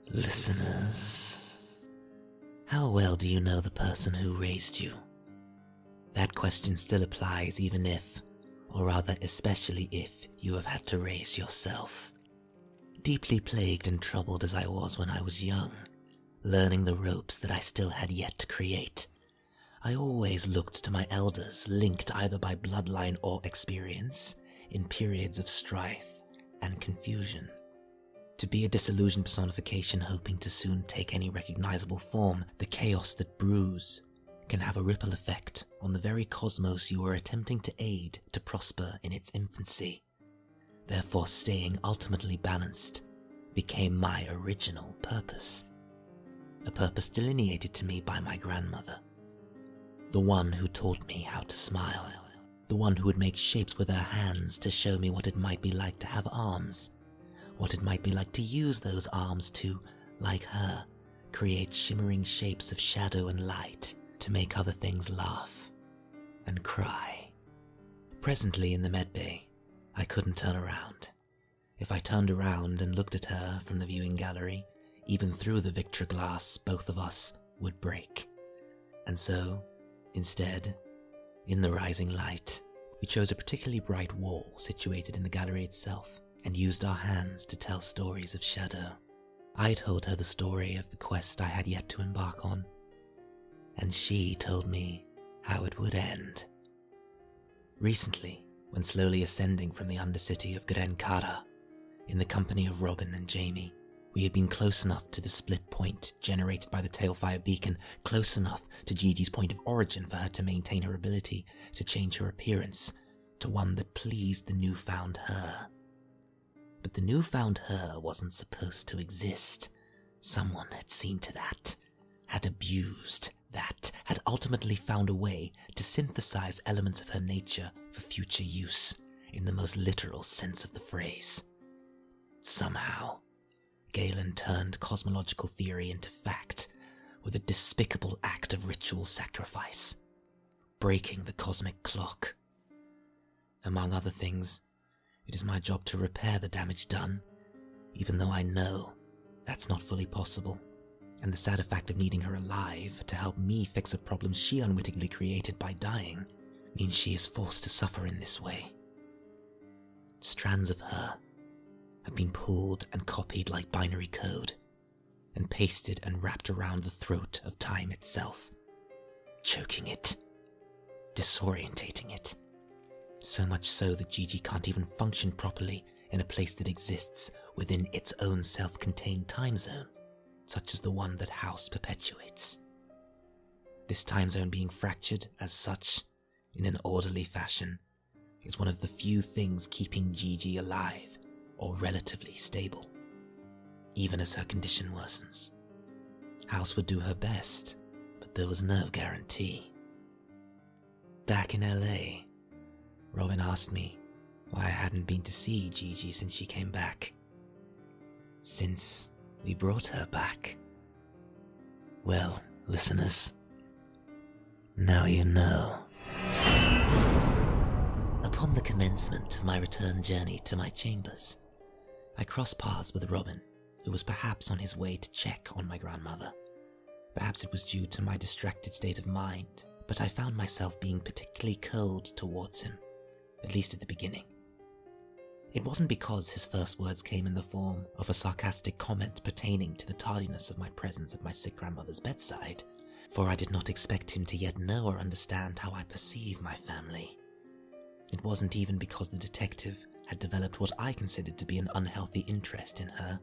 Listeners, how well do you know the person who raised you? That question still applies even if, or rather especially if, you have had to raise yourself. Deeply plagued and troubled as I was when I was young, learning the ropes that I still had yet to create, I always looked to my elders, linked either by bloodline or experience, in periods of strife and confusion. To be a disillusioned personification hoping to soon take any recognizable form, the chaos that brews can have a ripple effect on the very cosmos you are attempting to aid to prosper in its infancy. Therefore, staying ultimately balanced became my original purpose. A purpose delineated to me by my grandmother. The one who taught me how to smile. The one who would make shapes with her hands to show me what it might be like to have arms. What it might be like to use those arms to, like her, create shimmering shapes of shadow and light to make other things laugh and cry. Presently in the medbay, I couldn't turn around. If I turned around and looked at her from the viewing gallery, even through the Victra glass, both of us would break. And so, instead, in the rising light, we chose a particularly bright wall situated in the gallery itself and used our hands to tell stories of shadow. I told her the story of the quest I had yet to embark on, and she told me how it would end. Recently, when slowly ascending from the undercity of Grenkara, in the company of Robin and Jamie, we had been close enough to the split point generated by the Tailfire beacon, close enough to Gigi's point of origin for her to maintain her ability to change her appearance to one that pleased the newfound her. But the newfound her wasn't supposed to exist. Someone had seen to that, had abused that, had ultimately found a way to synthesize elements of her nature for future use, in the most literal sense of the phrase. Somehow, Galen turned cosmological theory into fact with a despicable act of ritual sacrifice, breaking the cosmic clock. Among other things, it is my job to repair the damage done, even though I know that's not fully possible, and the sad fact of needing her alive to help me fix a problem she unwittingly created by dying means she is forced to suffer in this way. Strands of her have been pulled and copied like binary code, and pasted and wrapped around the throat of time itself, choking it, disorientating it. So much so that Gigi can't even function properly in a place that exists within its own self-contained time zone, such as the one that House perpetuates. This time zone being fractured as such, in an orderly fashion, is one of the few things keeping Gigi alive or relatively stable, even as her condition worsens. House would do her best, but there was no guarantee. Back in LA, Robin asked me why I hadn't been to see Gigi since she came back. Since we brought her back. Well, listeners, now you know. Upon the commencement of my return journey to my chambers, I crossed paths with Robin, who was perhaps on his way to check on my grandmother. Perhaps it was due to my distracted state of mind, but I found myself being particularly cold towards him, at least at the beginning. It wasn't because his first words came in the form of a sarcastic comment pertaining to the tardiness of my presence at my sick grandmother's bedside, for I did not expect him to yet know or understand how I perceive my family. It wasn't even because the detective had developed what I considered to be an unhealthy interest in her.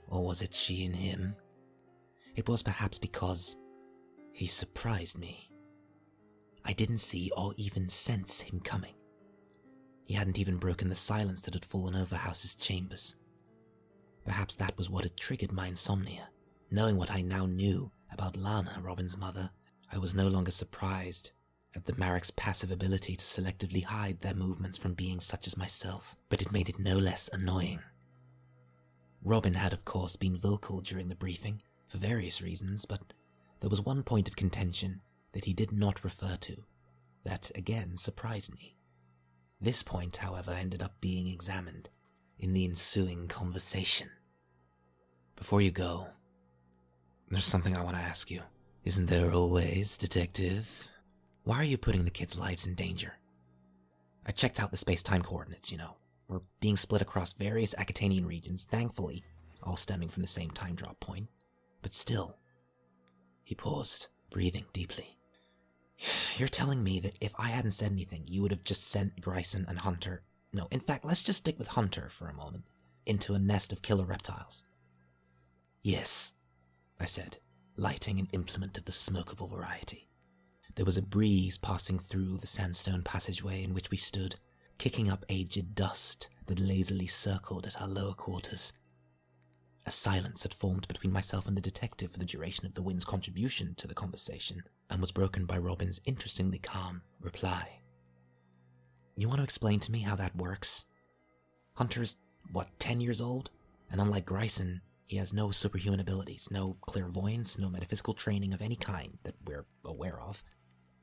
Or was it she in him? It was perhaps because he surprised me. I didn't see or even sense him coming. He hadn't even broken the silence that had fallen over House's chambers. Perhaps that was what had triggered my insomnia. Knowing what I now knew about Lana, Robin's mother, I was no longer surprised at the Marek's passive ability to selectively hide their movements from beings such as myself, but it made it no less annoying. Robin had, of course, been vocal during the briefing, for various reasons, but there was one point of contention that he did not refer to, that again surprised me. This point, however, ended up being examined in the ensuing conversation. Before you go, there's something I want to ask you. Isn't there always, Detective? Why are you putting the kids' lives in danger? I checked out the space-time coordinates, We're being split across various Akhatainia regions, thankfully, all stemming from the same time drop point. But still, he paused, breathing deeply. You're telling me that if I hadn't said anything, you would have just sent Greyson and Hunter, no, in fact, let's just stick with Hunter for a moment, into a nest of killer reptiles. Yes, I said, lighting an implement of the smokable variety. There was a breeze passing through the sandstone passageway in which we stood, kicking up aged dust that lazily circled at our lower quarters. A silence had formed between myself and the detective for the duration of the wind's contribution to the conversation, and was broken by Robin's interestingly calm reply. You want to explain to me how that works? Hunter is, 10 years old? And unlike Greyson, he has no superhuman abilities, no clairvoyance, no metaphysical training of any kind that we're aware of.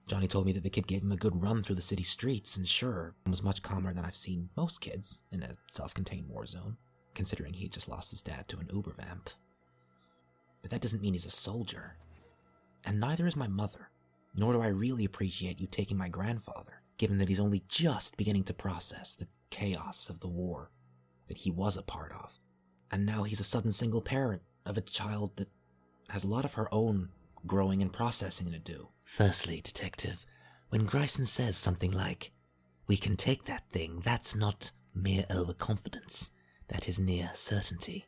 Johnny told me that the kid gave him a good run through the city streets, and sure, was much calmer than I've seen most kids in a self-contained war zone, considering he just lost his dad to an uber vamp. But that doesn't mean he's a soldier. And neither is my mother, nor do I really appreciate you taking my grandfather, given that he's only just beginning to process the chaos of the war that he was a part of. And now he's a sudden single parent of a child that has a lot of her own growing and processing to do. Firstly, Detective, when Greyson says something like, "We can take that thing," that's not mere overconfidence. That is near certainty.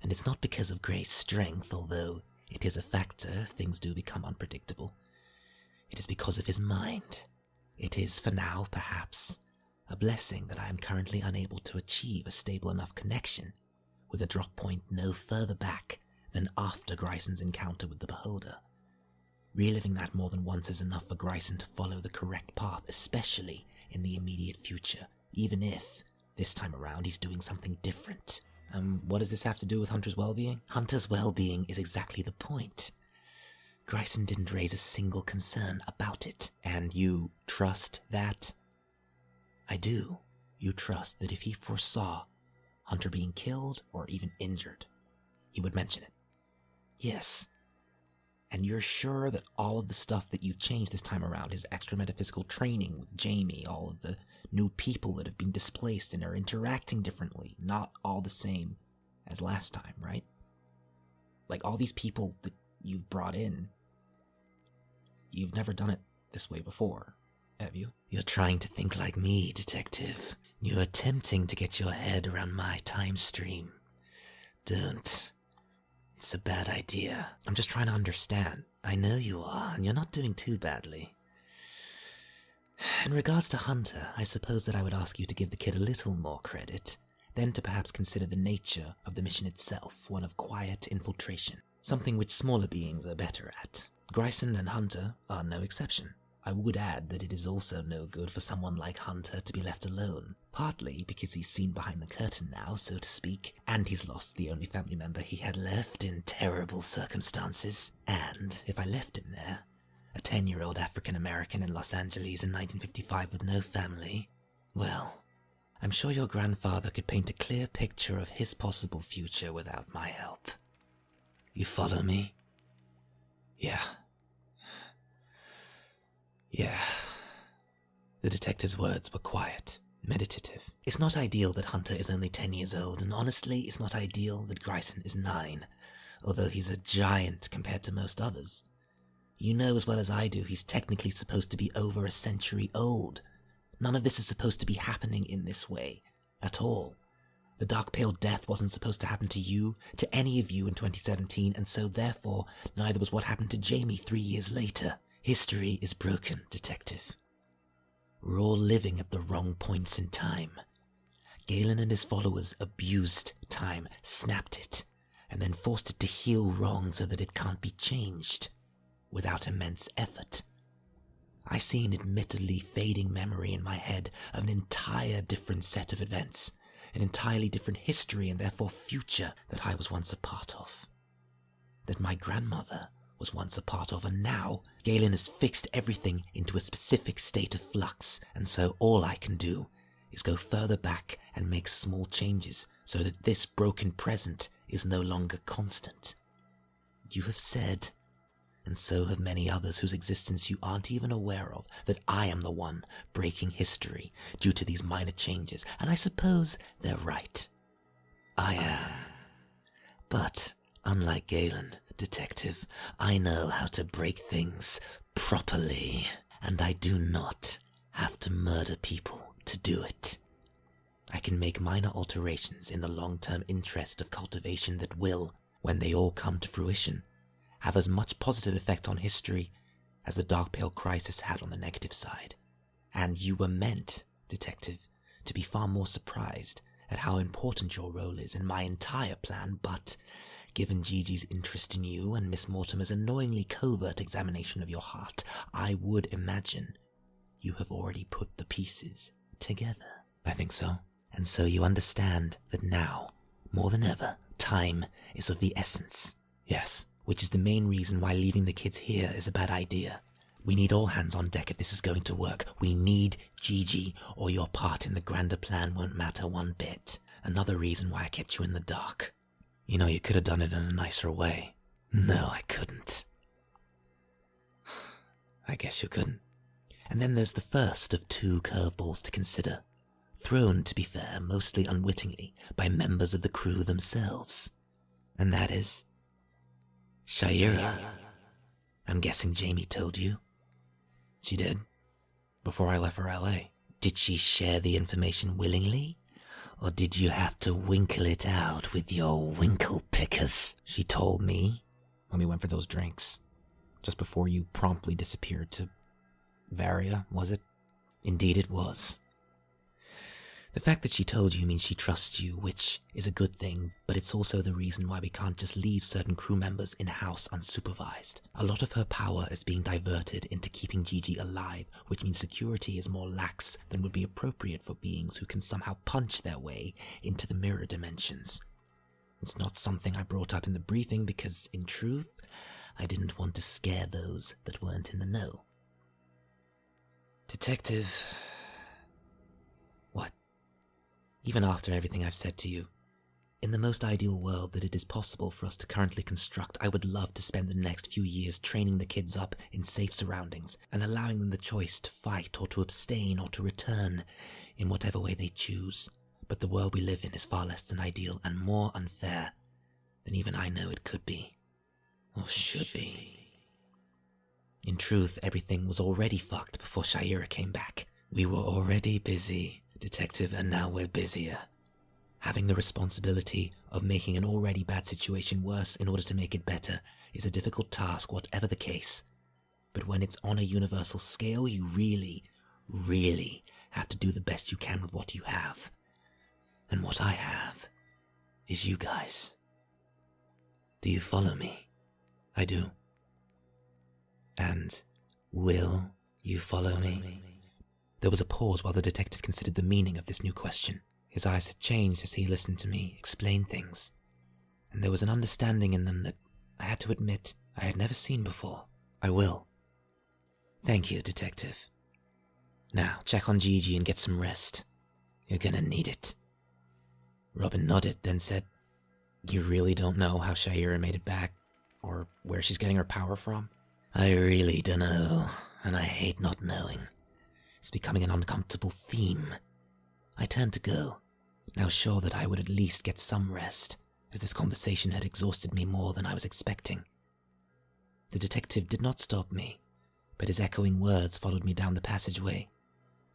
And it's not because of Grey's strength, although it is a factor if things do become unpredictable. It is because of his mind. It is, for now, perhaps, a blessing that I am currently unable to achieve a stable enough connection with a drop point no further back than after Greyson's encounter with the Beholder. Reliving that more than once is enough for Greyson to follow the correct path, especially in the immediate future, even if, this time around, he's doing something different. What does this have to do with Hunter's well-being? Hunter's well-being is exactly the point. Greyson didn't raise a single concern about it. And you trust that? I do. You trust that if he foresaw Hunter being killed or even injured, he would mention it. Yes. And you're sure that all of the stuff that you've changed this time around, his extra metaphysical training with Jamie, all of the new people that have been displaced and are interacting differently, not all the same as last time, right? Like, all these people that you've brought in, you've never done it this way before, have you? You're trying to think like me, Detective. You're attempting to get your head around my time stream. Don't. It's a bad idea. I'm just trying to understand. I know you are, and you're not doing too badly. In regards to Hunter, I suppose that I would ask you to give the kid a little more credit, then to perhaps consider the nature of the mission itself, one of quiet infiltration, something which smaller beings are better at. Greyson and Hunter are no exception. I would add that it is also no good for someone like Hunter to be left alone, partly because he's seen behind the curtain now, so to speak, and he's lost the only family member he had left in terrible circumstances. And if I left him there, a 10-year-old African-American in Los Angeles in 1955 with no family, well, I'm sure your grandfather could paint a clear picture of his possible future without my help. You follow me? Yeah. The detective's words were quiet, meditative. It's not ideal that Hunter is only 10 years old, and honestly, it's not ideal that Greyson is 9, although he's a giant compared to most others. You know as well as I do he's technically supposed to be over a century old. None of this is supposed to be happening in this way, at all. The Dark Pale Death wasn't supposed to happen to you, to any of you in 2017, and so therefore, neither was what happened to Jamie 3 years later. History is broken, Detective. We're all living at the wrong points in time. Galen and his followers abused time, snapped it, and then forced it to heal wrong so that it can't be changed, without immense effort. I see an admittedly fading memory in my head of an entire different set of events, an entirely different history and therefore future that I was once a part of. That my grandmother was once a part of, and now Galen has fixed everything into a specific state of flux, and so all I can do is go further back and make small changes so that this broken present is no longer constant. You have said, and so have many others whose existence you aren't even aware of, that I am the one breaking history due to these minor changes, and I suppose they're right. I am. But, unlike Galen, Detective, I know how to break things properly, and I do not have to murder people to do it. I can make minor alterations in the long-term interest of cultivation that will, when they all come to fruition, have as much positive effect on history as the Dark Pale Crisis had on the negative side. And you were meant, Detective, to be far more surprised at how important your role is in my entire plan, but given Gigi's interest in you and Miss Mortimer's annoyingly covert examination of your heart, I would imagine you have already put the pieces together. I think so. And so you understand that now, more than ever, time is of the essence. Yes. Which is the main reason why leaving the kids here is a bad idea. We need all hands on deck if this is going to work. We need Gigi, or your part in the grander plan won't matter one bit. Another reason why I kept you in the dark. You know, you could have done it in a nicer way. No, I couldn't. I guess you couldn't. And then there's the first of 2 curveballs to consider. Thrown, to be fair, mostly unwittingly, by members of the crew themselves. And that is Shaira. I'm guessing Jamie told you. She did. Before I left for LA. Did she share the information willingly? Or did you have to winkle it out with your winkle pickers? She told me when we went for those drinks. Just before you promptly disappeared to Varia, was it? Indeed it was. The fact that she told you means she trusts you, which is a good thing, but it's also the reason why we can't just leave certain crew members in-house unsupervised. A lot of her power is being diverted into keeping Gigi alive, which means security is more lax than would be appropriate for beings who can somehow punch their way into the mirror dimensions. It's not something I brought up in the briefing because, in truth, I didn't want to scare those that weren't in the know. Detective... What? Even after everything I've said to you, In the most ideal world that it is possible for us to currently construct, I would love to spend the next few years training the kids up in safe surroundings and allowing them the choice to fight or to abstain or to return in whatever way they choose. But the world we live in is far less than ideal and more unfair than even I know it could be. Or should be. In truth, everything was already fucked before Shaira came back. We were already busy, Detective, and now we're busier. Having the responsibility of making an already bad situation worse in order to make it better is a difficult task, whatever the case. But when it's on a universal scale, you really, really have to do the best you can with what you have. And what I have is you guys. Do you follow me? I do. And will you follow me? There was a pause while the detective considered the meaning of this new question. His eyes had changed as he listened to me explain things, and there was an understanding in them that I had to admit I had never seen before. I will. Thank you, Detective. Now, check on Gigi and get some rest. You're gonna need it. Robin nodded, then said, You really don't know how Shaira made it back, or where she's getting her power from? I really don't know, and I hate not knowing. It's becoming an uncomfortable theme. I turned to go, now sure that I would at least get some rest, as this conversation had exhausted me more than I was expecting. The detective did not stop me, but his echoing words followed me down the passageway.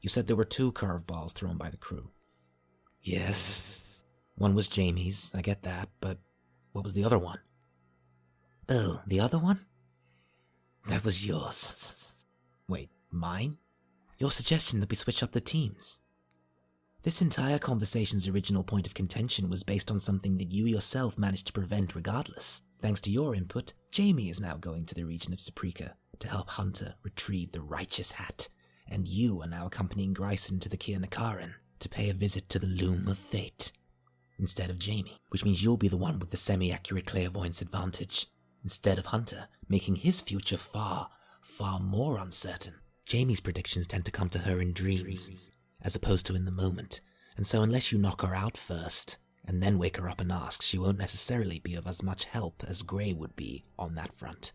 You said there were 2 curveballs thrown by the crew. Yes. One was Jamie's, I get that, but what was the other one? Oh, the other one? That was yours. Wait, mine? Your suggestion that we switch up the teams. This entire conversation's original point of contention was based on something that you yourself managed to prevent regardless. Thanks to your input, Jamie is now going to the region of Saprika to help Hunter retrieve the righteous hat, and you are now accompanying Greyson to the Kirnakaran to pay a visit to the Loom of Fate, instead of Jamie, which means you'll be the one with the semi-accurate clairvoyance advantage, instead of Hunter, making his future far, far more uncertain. Jamie's predictions tend to come to her in dreams, as opposed to in the moment, and so unless you knock her out first, and then wake her up and ask, she won't necessarily be of as much help as Grey would be on that front.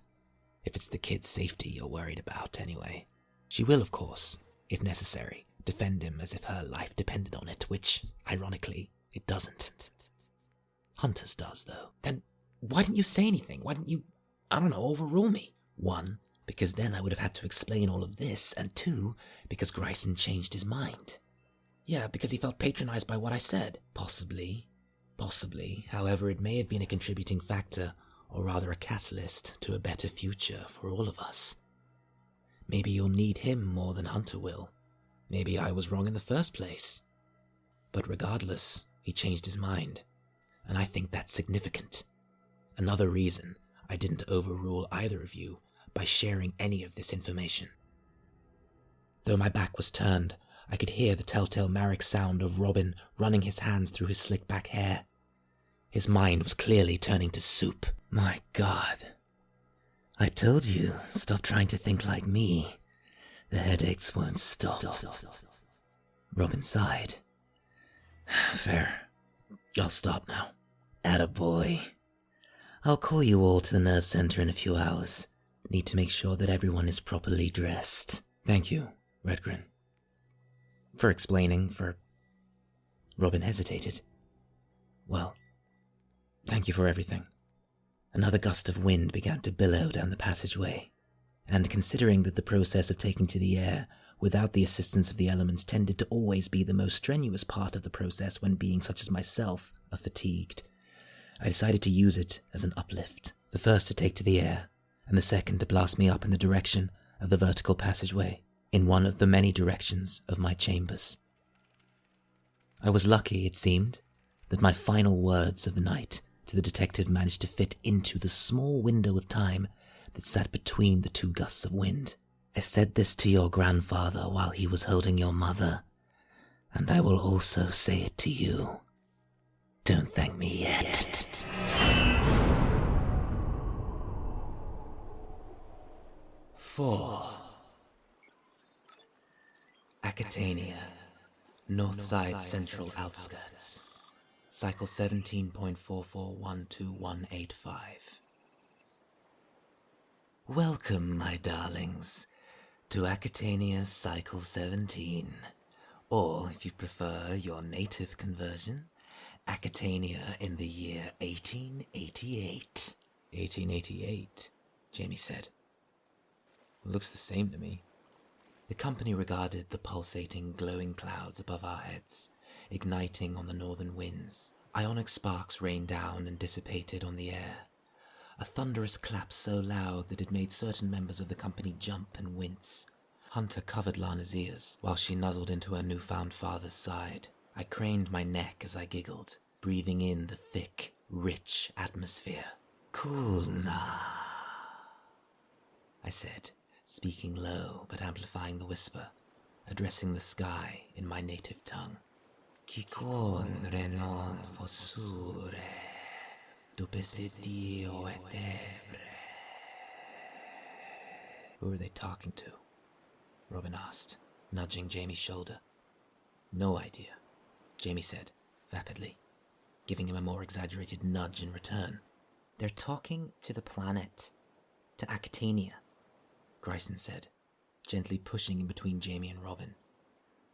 If it's the kid's safety you're worried about, anyway. She will, of course, if necessary, defend him as if her life depended on it, which, ironically, it doesn't. Hunter's does, though. Then why didn't you say anything? Why didn't you, overrule me? 1, because then I would have had to explain all of this, and 2, because Greyson changed his mind. Yeah, because he felt patronized by what I said. Possibly. However, it may have been a contributing factor, or rather a catalyst, to a better future for all of us. Maybe you'll need him more than Hunter will. Maybe I was wrong in the first place. But regardless, he changed his mind, and I think that's significant. Another reason I didn't overrule either of you by sharing any of this information. Though my back was turned, I could hear the telltale Marek sound of Robin running his hands through his slick back hair. His mind was clearly turning to soup. My God. I told you, stop trying to think like me. The headaches won't stop. Robin sighed. Fair. I'll stop now. Attaboy. I'll call you all to the nerve center in a few hours. Need to make sure that everyone is properly dressed. Thank you, RedGrin. For explaining, Robin hesitated. Well, thank you for everything. Another gust of wind began to billow down the passageway, and considering that the process of taking to the air without the assistance of the elements tended to always be the most strenuous part of the process when beings such as myself are fatigued, I decided to use it as an uplift, the first to take to the air, and the second to blast me up in the direction of the vertical passageway, in one of the many directions of my chambers. I was lucky, it seemed, that my final words of the night to the detective managed to fit into the small window of time that sat between the 2 gusts of wind. I said this to your grandfather while he was holding your mother, and I will also say it to you. Don't thank me yet. Akhatainia, Northside Central Outskirts. Cycle 17.4412185. Welcome, my darlings, to Akhatainia Cycle 17, or, if you prefer your native conversion, Akhatainia in the year 1888. 1888, Jamie said. Looks the same to me. The company regarded the pulsating, glowing clouds above our heads, igniting on the northern winds. Ionic sparks rained down and dissipated on the air. A thunderous clap so loud that it made certain members of the company jump and wince. Hunter covered Lana's ears while she nuzzled into her newfound father's side. I craned my neck as I giggled, breathing in the thick, rich atmosphere. Cool na, I said, speaking low but amplifying the whisper, addressing the sky in my native tongue. Kikon renon fossure, dupesetio etebre. Who are they talking to? Robin asked, nudging Jamie's shoulder. No idea, Jamie said, vapidly, giving him a more exaggerated nudge in return. They're talking to the planet, to Akhatainia, Greyson said, gently pushing in between Jamie and Robin.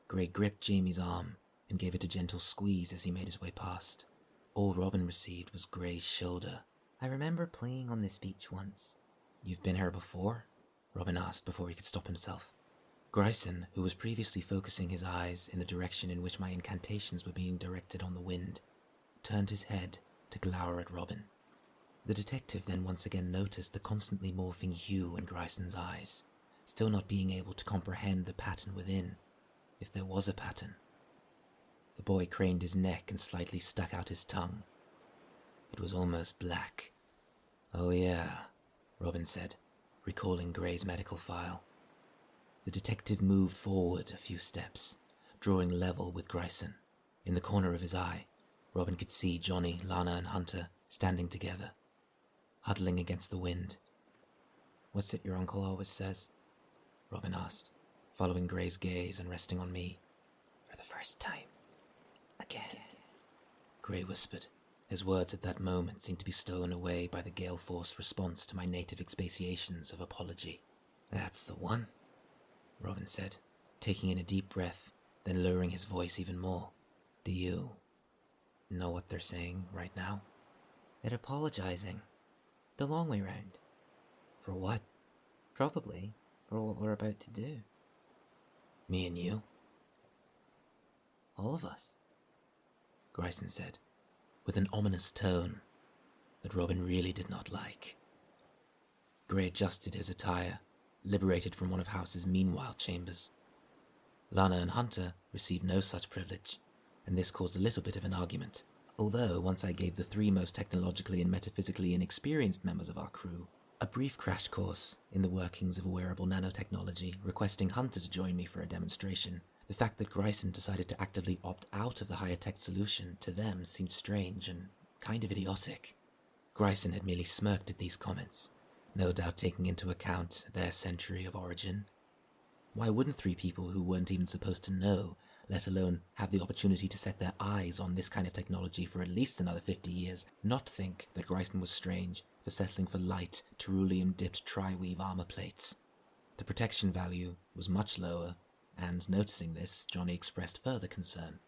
Grey gripped Jamie's arm and gave it a gentle squeeze as he made his way past. All Robin received was Grey's shoulder. I remember playing on this beach once. You've been here before? Robin asked before he could stop himself. Greyson, who was previously focusing his eyes in the direction in which my incantations were being directed on the wind, turned his head to glower at Robin. The detective then once again noticed the constantly morphing hue in Greyson's eyes, still not being able to comprehend the pattern within, if there was a pattern. The boy craned his neck and slightly stuck out his tongue. It was almost black. Oh yeah, Robin said, recalling Grey's medical file. The detective moved forward a few steps, drawing level with Greyson. In the corner of his eye, Robin could see Johnny, Lana, and Hunter standing together, huddling against the wind. What's it your uncle always says? Robin asked, following Grey's gaze and resting on me. For the first time. Again. Grey whispered. His words at that moment seemed to be stolen away by the gale-force response to my native expatiations of apology. That's the one, Robin said, taking in a deep breath, then lowering his voice even more. Do you know what they're saying right now? They're apologizing. The long way round. For what? Probably for what we're about to do. Me and you? All of us, Greyson said, with an ominous tone that Robin really did not like. Grey adjusted his attire, liberated from one of House's meanwhile chambers. Lana and Hunter received no such privilege, and this caused a little bit of an argument, although once I gave the three most technologically and metaphysically inexperienced members of our crew a brief crash course in the workings of wearable nanotechnology, requesting Hunter to join me for a demonstration, the fact that Greyson decided to actively opt out of the higher-tech solution to them seemed strange and kind of idiotic. Greyson had merely smirked at these comments, no doubt taking into account their century of origin. Why wouldn't three people who weren't even supposed to know, let alone have the opportunity to set their eyes on this kind of technology for at least another 50 years, not think that Greyson was strange for settling for light, terulium-dipped tri-weave armor plates? The protection value was much lower, and noticing this, Johnny expressed further concern.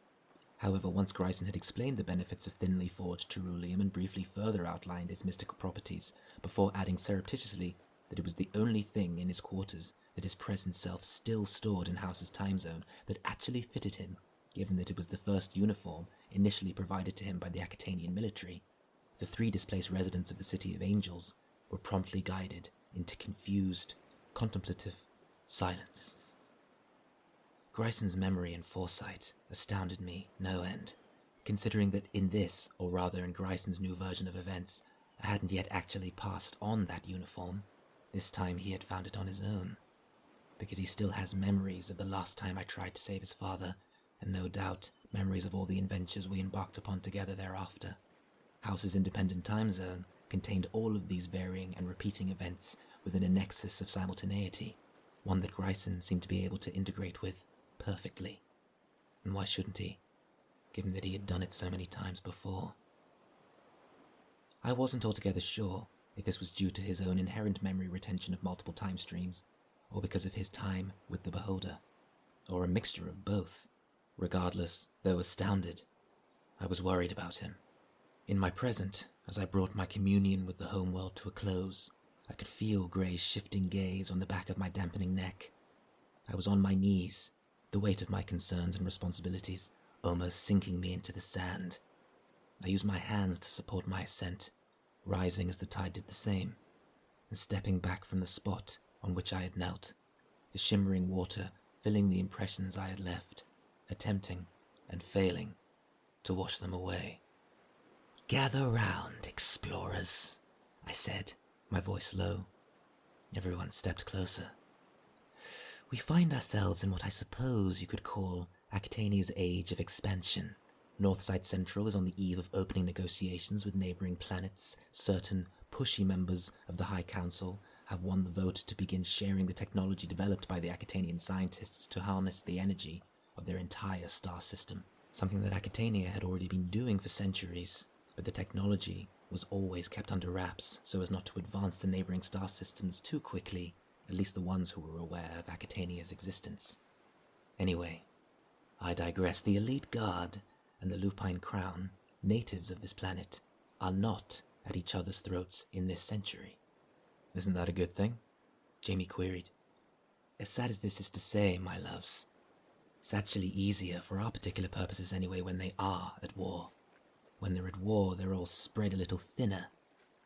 However, once Greyson had explained the benefits of thinly forged terulium and briefly further outlined its mystical properties, before adding surreptitiously that it was the only thing in his quarters that his present self still stored in House's time zone that actually fitted him, given that it was the first uniform initially provided to him by the Akhatanian military, the three displaced residents of the City of Angels were promptly guided into confused, contemplative silence. Greyson's memory and foresight astounded me no end, considering that in this, or rather in Greyson's new version of events, I hadn't yet actually passed on that uniform. This time he had found it on his own, because he still has memories of the last time I tried to save his father, and no doubt memories of all the adventures we embarked upon together thereafter. House's independent time zone contained all of these varying and repeating events within a nexus of simultaneity, one that Greyson seemed to be able to integrate with perfectly. And why shouldn't he? given that he had done it so many times before. I wasn't altogether sure if this was due to his own inherent memory retention of multiple time streams, or because of his time with the Beholder, or a mixture of both. Regardless, though astounded, I was worried about him. In my present, as I brought my communion with the homeworld to a close, I could feel Gray's shifting gaze on the back of my dampening neck. I was on my knees, the weight of my concerns and responsibilities almost sinking me into the sand. I used my hands to support my ascent, rising as the tide did the same, and stepping back from the spot on which I had knelt, the shimmering water filling the impressions I had left, attempting and failing to wash them away. "Gather round, explorers," I said, my voice low. Everyone stepped closer. "We find ourselves in what I suppose you could call Akhataienia's age of expansion. Northside Central is on the eve of opening negotiations with neighboring planets. Certain pushy members of the High Council have won the vote to begin sharing the technology developed by the Akhatanian scientists to harness the energy of their entire star system, something that Akhatainia had already been doing for centuries, but the technology was always kept under wraps so as not to advance the neighboring star systems too quickly, at least the ones who were aware of Akhatania's existence. Anyway, I digress. The Elite Guard and the Lupine Crown, natives of this planet, are not at each other's throats in this century. Isn't that a good thing? Jamie queried. As sad as this is to say, my loves, it's actually easier, for our particular purposes anyway, when they are at war. When they're at war, they're all spread a little thinner.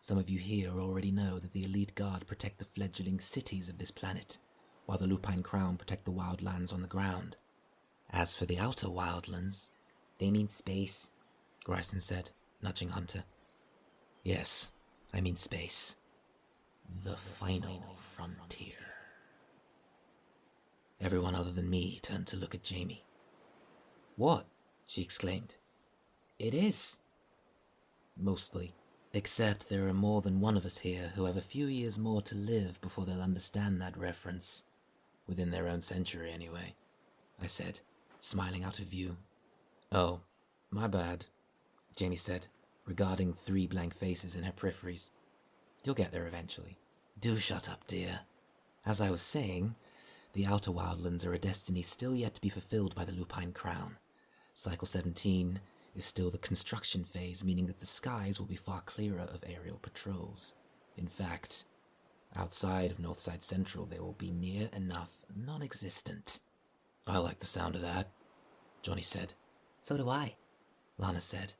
Some of you here already know that the Elite Guard protect the fledgling cities of this planet, while the Lupine Crown protect the wildlands on the ground. As for the outer wildlands, They mean space, Greyson said, nudging Hunter. Yes, I mean space. The final frontier. Everyone other than me turned to look at Jamie. What? She exclaimed. It is. Mostly. Except there are more than one of us here who have a few years more to live before they'll understand that reference. Within their own century, anyway, I said, smiling out of view. Oh, my bad, Jamie said, regarding 3 blank faces in her peripheries. You'll get there eventually. Do shut up, dear. As I was saying, the Outer Wildlands are a destiny still yet to be fulfilled by the Lupine Crown. Cycle 17 is still the construction phase, meaning that the skies will be far clearer of aerial patrols. In fact, outside of Northside Central they will be near enough non-existent. I like the sound of that, Johnny said. So do I, Lana said.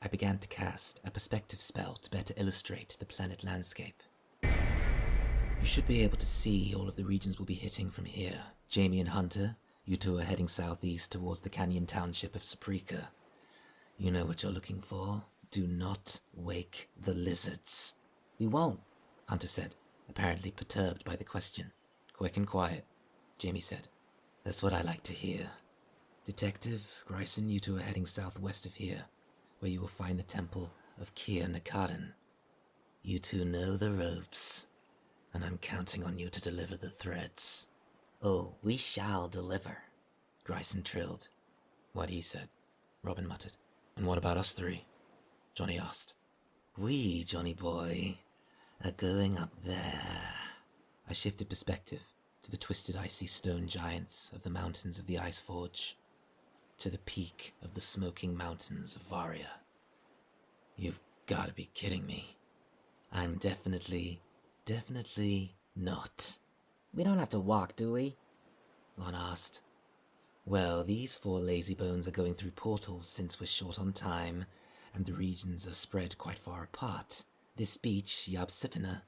I began to cast a perspective spell to better illustrate the planet landscape. You should be able to see all of the regions we'll be hitting from here. Jamie and Hunter, you two are heading southeast towards the canyon township of Saprika. You know what you're looking for. Do not wake the lizards. We won't, Hunter said, apparently perturbed by the question. Quick and quiet, Jamie said. That's what I like to hear. Detective, Greyson, you two are heading southwest of here, where you will find the temple of Kia Nakadan. You two know the ropes, and I'm counting on you to deliver the threads. Oh, we shall deliver, Greyson trilled. What he said, Robin muttered. And what about us 3? Johnny asked. We, Johnny boy, are going up there. I shifted perspective to the twisted icy stone giants of the mountains of the Ice Forge, to the peak of the smoking mountains of Varia. You've got to be kidding me. I'm definitely not. We don't have to walk, do we? Lana asked. Well, these 4 lazy bones are going through portals since we're short on time, and the regions are spread quite far apart. This beach, Yabsipina,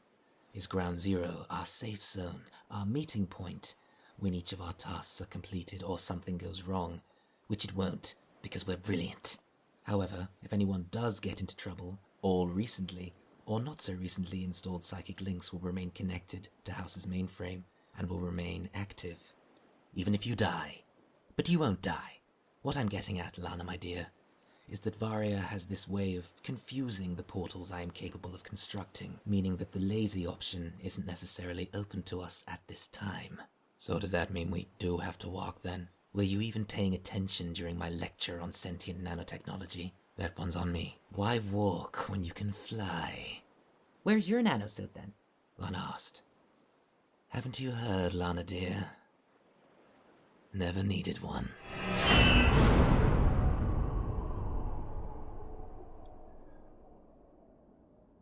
is ground zero, our safe zone, our meeting point, when each of our tasks are completed or something goes wrong, which it won't, because we're brilliant. However, if anyone does get into trouble, all recently or not so recently installed psychic links will remain connected to House's mainframe and will remain active, even if you die. But you won't die. What I'm getting at, Lana, my dear, is that Varia has this way of confusing the portals I am capable of constructing, meaning that the lazy option isn't necessarily open to us at this time. So does that mean we do have to walk then? Were you even paying attention during my lecture on sentient nanotechnology? That one's on me. Why walk when you can fly? Where's your nanosuit then? Lana asked. Haven't you heard, Lana dear? Never needed one.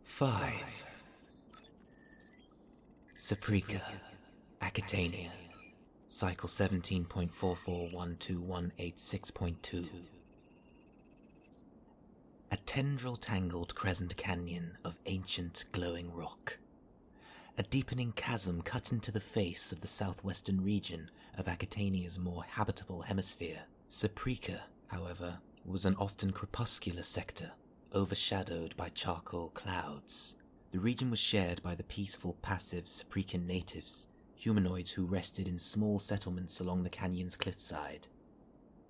Five. Saprika, Akhatainia, Cycle 17.441218.6.2. A tendril-tangled crescent canyon of ancient glowing rock. A deepening chasm cut into the face of the southwestern region of Akhatania's more habitable hemisphere. Saprika, however, was an often crepuscular sector, overshadowed by charcoal clouds. The region was shared by the peaceful, passive Saprikan natives, humanoids who rested in small settlements along the canyon's cliffside,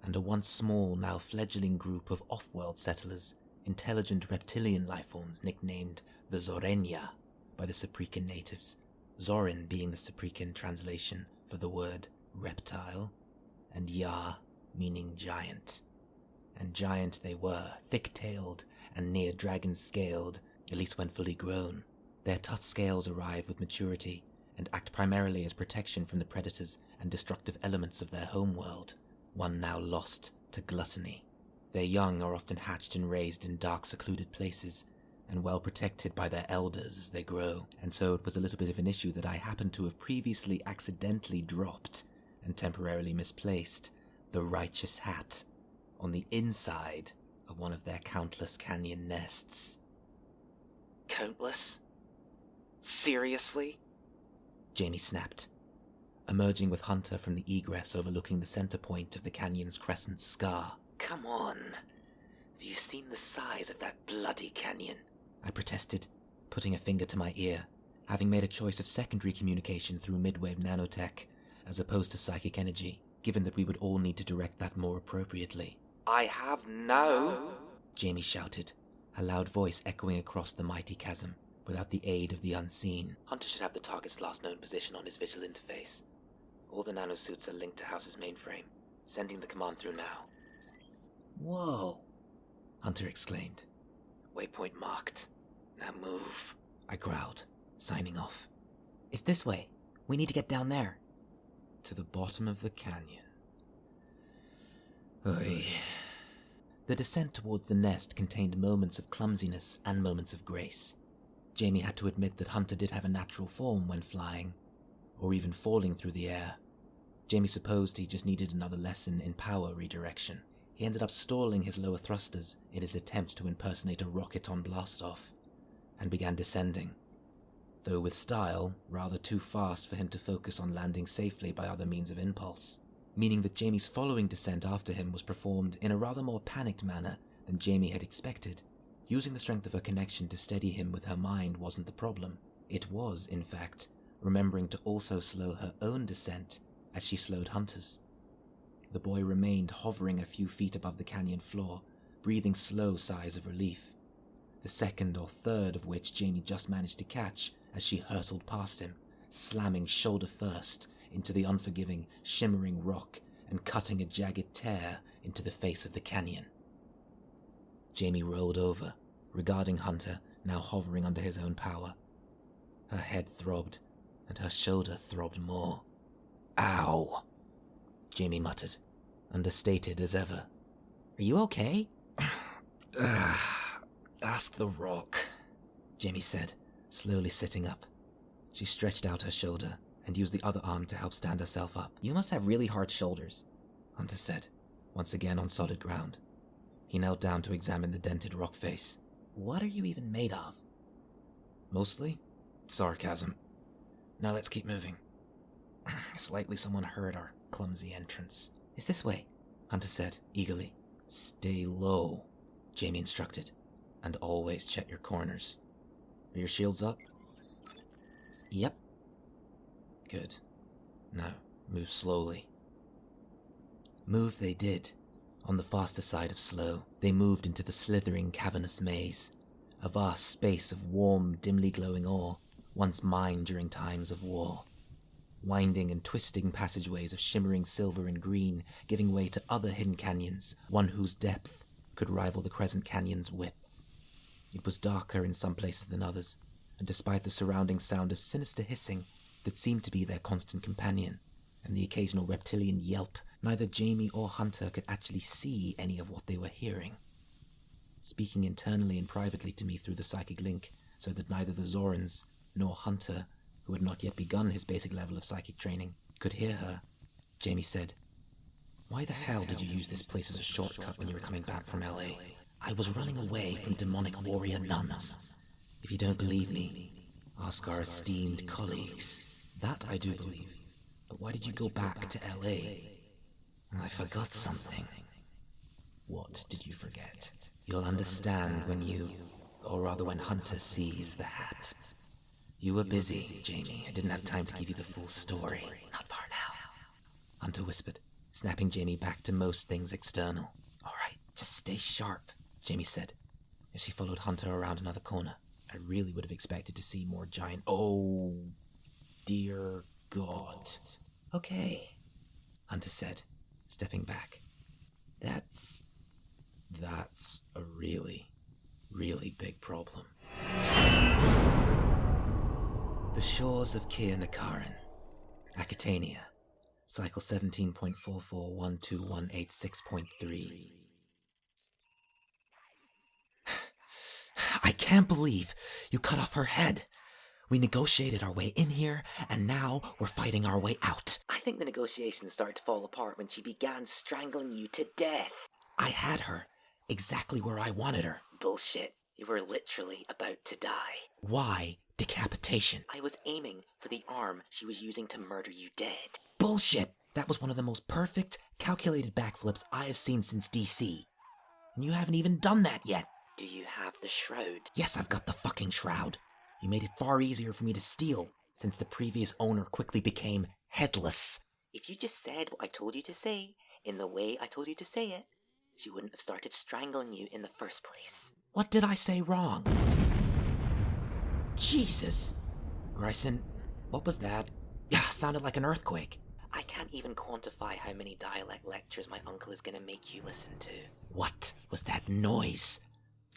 and a once small, now fledgling group of off-world settlers, intelligent reptilian lifeforms nicknamed the Zorenya by the Saprikan natives, Zorin being the Saprikan translation for the word reptile, and Ya meaning giant. And giant they were, thick-tailed and near dragon-scaled, at least when fully grown. Their tough scales arrive with maturity and act primarily as protection from the predators and destructive elements of their homeworld, one now lost to gluttony. Their young are often hatched and raised in dark, secluded places, and well protected by their elders as they grow, and so it was a little bit of an issue that I happened to have previously accidentally dropped and temporarily misplaced the righteous hat on the inside of one of their countless canyon nests. Countless? Seriously? Jamie snapped, emerging with Hunter from the egress overlooking the center point of the canyon's crescent scar. Come on. Have you seen the size of that bloody canyon? I protested, putting a finger to my ear, having made a choice of secondary communication through midwave nanotech, as opposed to psychic energy, given that we would all need to direct that more appropriately. I have now. Jamie shouted, her loud voice echoing across the mighty chasm, without the aid of the unseen. Hunter should have the target's last known position on his visual interface. All the nanosuits are linked to House's mainframe. Sending the command through now. Whoa! Hunter exclaimed. Waypoint marked. Now move. I growled, signing off. It's this way. We need to get down there. To the bottom of the canyon. Oy. The descent towards the nest contained moments of clumsiness and moments of grace. Jamie had to admit that Hunter did have a natural form when flying, or even falling through the air. Jamie supposed he just needed another lesson in power redirection. He ended up stalling his lower thrusters in his attempt to impersonate a rocket on blastoff, and began descending, though with style rather too fast for him to focus on landing safely by other means of impulse, meaning that Jamie's following descent after him was performed in a rather more panicked manner than Jamie had expected. Using the strength of her connection to steady him with her mind wasn't the problem. It was, in fact, remembering to also slow her own descent as she slowed Hunter's. The boy remained hovering a few feet above the canyon floor, breathing slow sighs of relief, the second or third of which Jamie just managed to catch as she hurtled past him, slamming shoulder first into the unforgiving, shimmering rock and cutting a jagged tear into the face of the canyon. Jamie rolled over, regarding Hunter, now hovering under his own power. Her head throbbed, and her shoulder throbbed more. Ow! Jamie muttered, understated as ever. Are you okay? Ask the rock, Jamie said, slowly sitting up. She stretched out her shoulder and used the other arm to help stand herself up. You must have really hard shoulders, Hunter said, once again on solid ground. He knelt down to examine the dented rock face. What are you even made of? Mostly sarcasm. Now let's keep moving. It's likely someone heard our clumsy entrance. It's this way, Hunter said, eagerly. Stay low, Jamie instructed, and always check your corners. Are your shields up? Yep. Good. Now, move slowly. Move they did. On the faster side of slow, they moved into the slithering, cavernous maze, a vast space of warm, dimly glowing ore, once mined during times of war. winding and twisting passageways of shimmering silver and green, giving way to other hidden canyons, one whose depth could rival the Crescent Canyon's width. It was darker in some places than others, and despite the surrounding sound of sinister hissing that seemed to be their constant companion, and the occasional reptilian yelp, neither Jamie or Hunter could actually see any of what they were hearing. Speaking internally and privately to me through the psychic link, so that neither the Zorans nor Hunter, who had not yet begun his basic level of psychic training, could hear her, Jamie said, "Why the hell did you use this place as a shortcut when you were coming back from LA? I was running away from demonic warrior nuns. If you don't believe me, ask our esteemed colleagues. That I do believe. But why did you go back to LA? I forgot something. What did you forget? You'll understand when Hunter sees the hat. You were busy, Jamie. I didn't have time to give you the full story. Not far now, Hunter whispered, snapping Jamie back to most things external. All right, just stay sharp, Jamie said, as she followed Hunter around another corner. I really would have expected to see more giant... Oh, dear God. Okay, Hunter said, stepping back. That's a really, really big problem. The shores of Nakaran, Akhatainia, cycle 17.441218.6.3. I can't believe you cut off her head. We negotiated our way in here, and now we're fighting our way out. I think the negotiations started to fall apart when she began strangling you to death. I had her exactly where I wanted her. Bullshit. You were literally about to die. Why decapitation? I was aiming for the arm she was using to murder you dead. Bullshit! That was one of the most perfect, calculated backflips I have seen since DC. And you haven't even done that yet. Do you have the shroud? Yes, I've got the fucking shroud. You made it far easier for me to steal, since the previous owner quickly became headless. If you just said what I told you to say, in the way I told you to say it, she wouldn't have started strangling you in the first place. What did I say wrong? Jesus. Greyson, what was that? Yeah, sounded like an earthquake. I can't even quantify how many dialect lectures my uncle is going to make you listen to. What was that noise?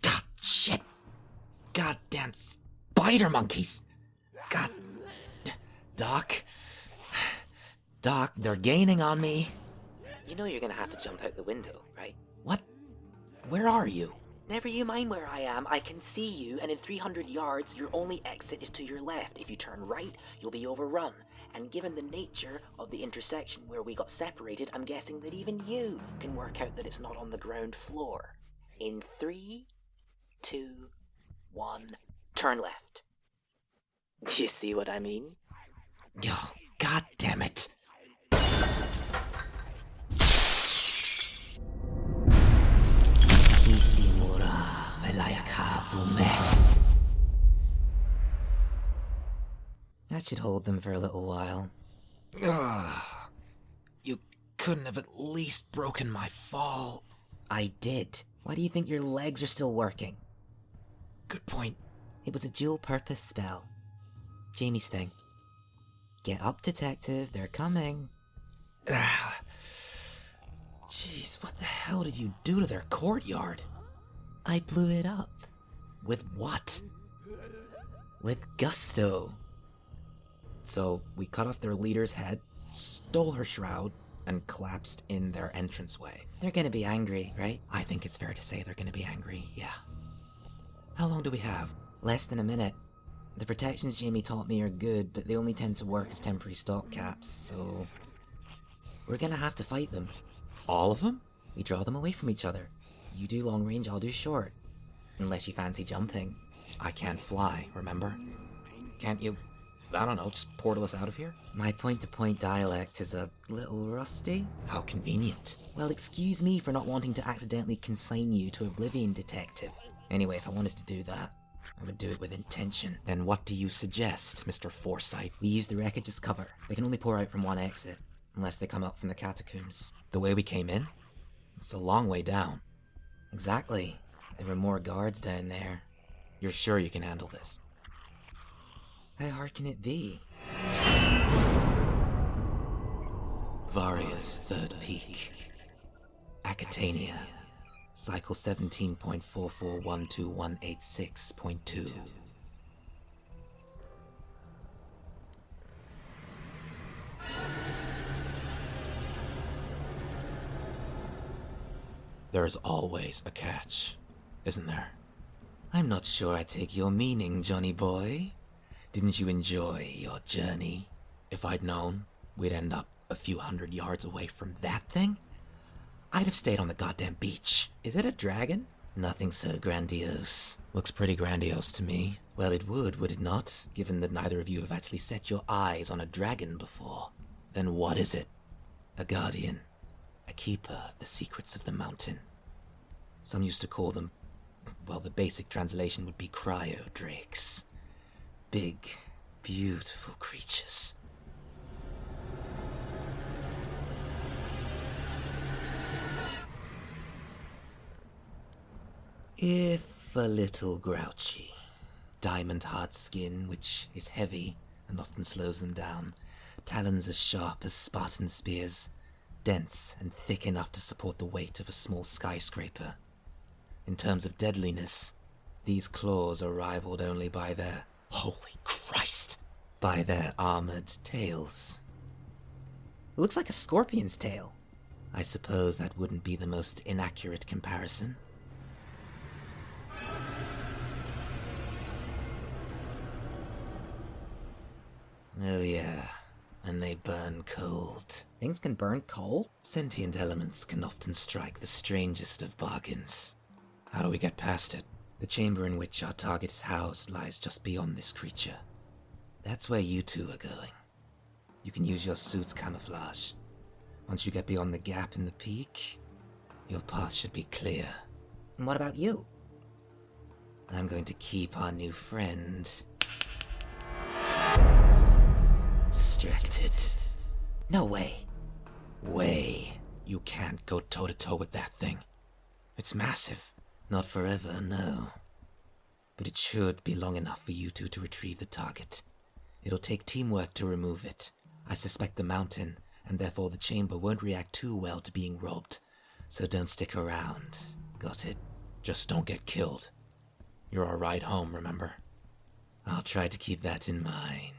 God, shit. Goddamn spider monkeys. God. Doc, they're gaining on me. You know you're going to have to jump out the window, right? What? Where are you? Never you mind where I am. I can see you, and in 300 yards, your only exit is to your left. If you turn right, you'll be overrun. And given the nature of the intersection where we got separated, I'm guessing that even you can work out that it's not on the ground floor. In 3, 2, 1, turn left. Do you see what I mean? Oh, God damn it. That should hold them for a little while. You couldn't have at least broken my fall. I did. Why do you think your legs are still working? Good point. It was a dual-purpose spell. Jamie's thing. Get up, detective. They're coming. Jeez, what the hell did you do to their courtyard? I blew it up. With what? With gusto. So, we cut off their leader's head, stole her shroud, and collapsed in their entranceway. They're gonna be angry, right? I think it's fair to say they're gonna be angry, yeah. How long do we have? Less than a minute. The protections Jamie taught me are good, but they only tend to work as temporary stopgaps, so... we're gonna have to fight them. All of them? We draw them away from each other. You do long range, I'll do short. Unless you fancy jumping. I can't fly, remember? Can't you, I don't know, just portal us out of here? My point-to-point dialect is a little rusty. How convenient. Well, excuse me for not wanting to accidentally consign you to oblivion, detective. Anyway, if I wanted to do that, I would do it with intention. Then what do you suggest, Mr. Forsyth? We use the wreckage as cover. They can only pour out from one exit, unless they come up from the catacombs. The way we came in? It's a long way down. Exactly. There were more guards down there. You're sure you can handle this? How hard can it be? Varia's third peak. Akhatainia. Cycle 17.441218.6.2. There's always a catch, isn't there? I'm not sure I take your meaning, Johnny boy. Didn't you enjoy your journey? If I'd known we'd end up a few hundred yards away from that thing, I'd have stayed on the goddamn beach. Is it a dragon? Nothing so grandiose. Looks pretty grandiose to me. Well, it would it not? Given that neither of you have actually set your eyes on a dragon before. Then what is it? A guardian. A keeper of the secrets of the mountain. Some used to call them, well, the basic translation would be cryo-drakes. Big, beautiful creatures. If a little grouchy. Diamond-hard skin, which is heavy and often slows them down. Talons as sharp as Spartan spears. Dense and thick enough to support the weight of a small skyscraper. In terms of deadliness, these claws are rivaled only by their... Holy Christ! By their armored tails. It looks like a scorpion's tail. I suppose that wouldn't be the most inaccurate comparison. Oh yeah, and they burn cold. Things can burn coal? Sentient elements can often strike the strangest of bargains. How do we get past it? The chamber in which our target is housed lies just beyond this creature. That's where you two are going. You can use your suit's camouflage. Once you get beyond the gap in the peak, your path should be clear. And what about you? I'm going to keep our new friend distracted. No way. Way. You can't go toe-to-toe with that thing. It's massive. Not forever, no. But it should be long enough for you two to retrieve the target. It'll take teamwork to remove it. I suspect the mountain, and therefore the chamber, won't react too well to being robbed. So don't stick around. Got it? Just don't get killed. You're our ride home, remember? I'll try to keep that in mind.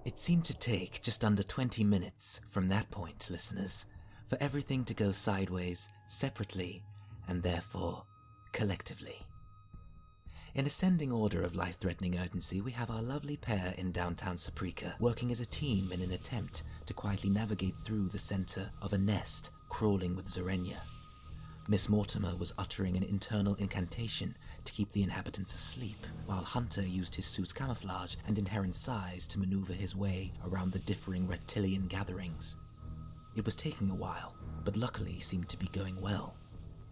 It seemed to take just under 20 minutes from that point, listeners, for everything to go sideways separately and therefore collectively. In ascending order of life-threatening urgency, we have our lovely pair in downtown Saprika, working as a team in an attempt to quietly navigate through the center of a nest crawling with Zerenia. Miss Mortimer was uttering an internal incantation to keep the inhabitants asleep, while Hunter used his suit's camouflage and inherent size to maneuver his way around the differing reptilian gatherings. It was taking a while, but luckily seemed to be going well,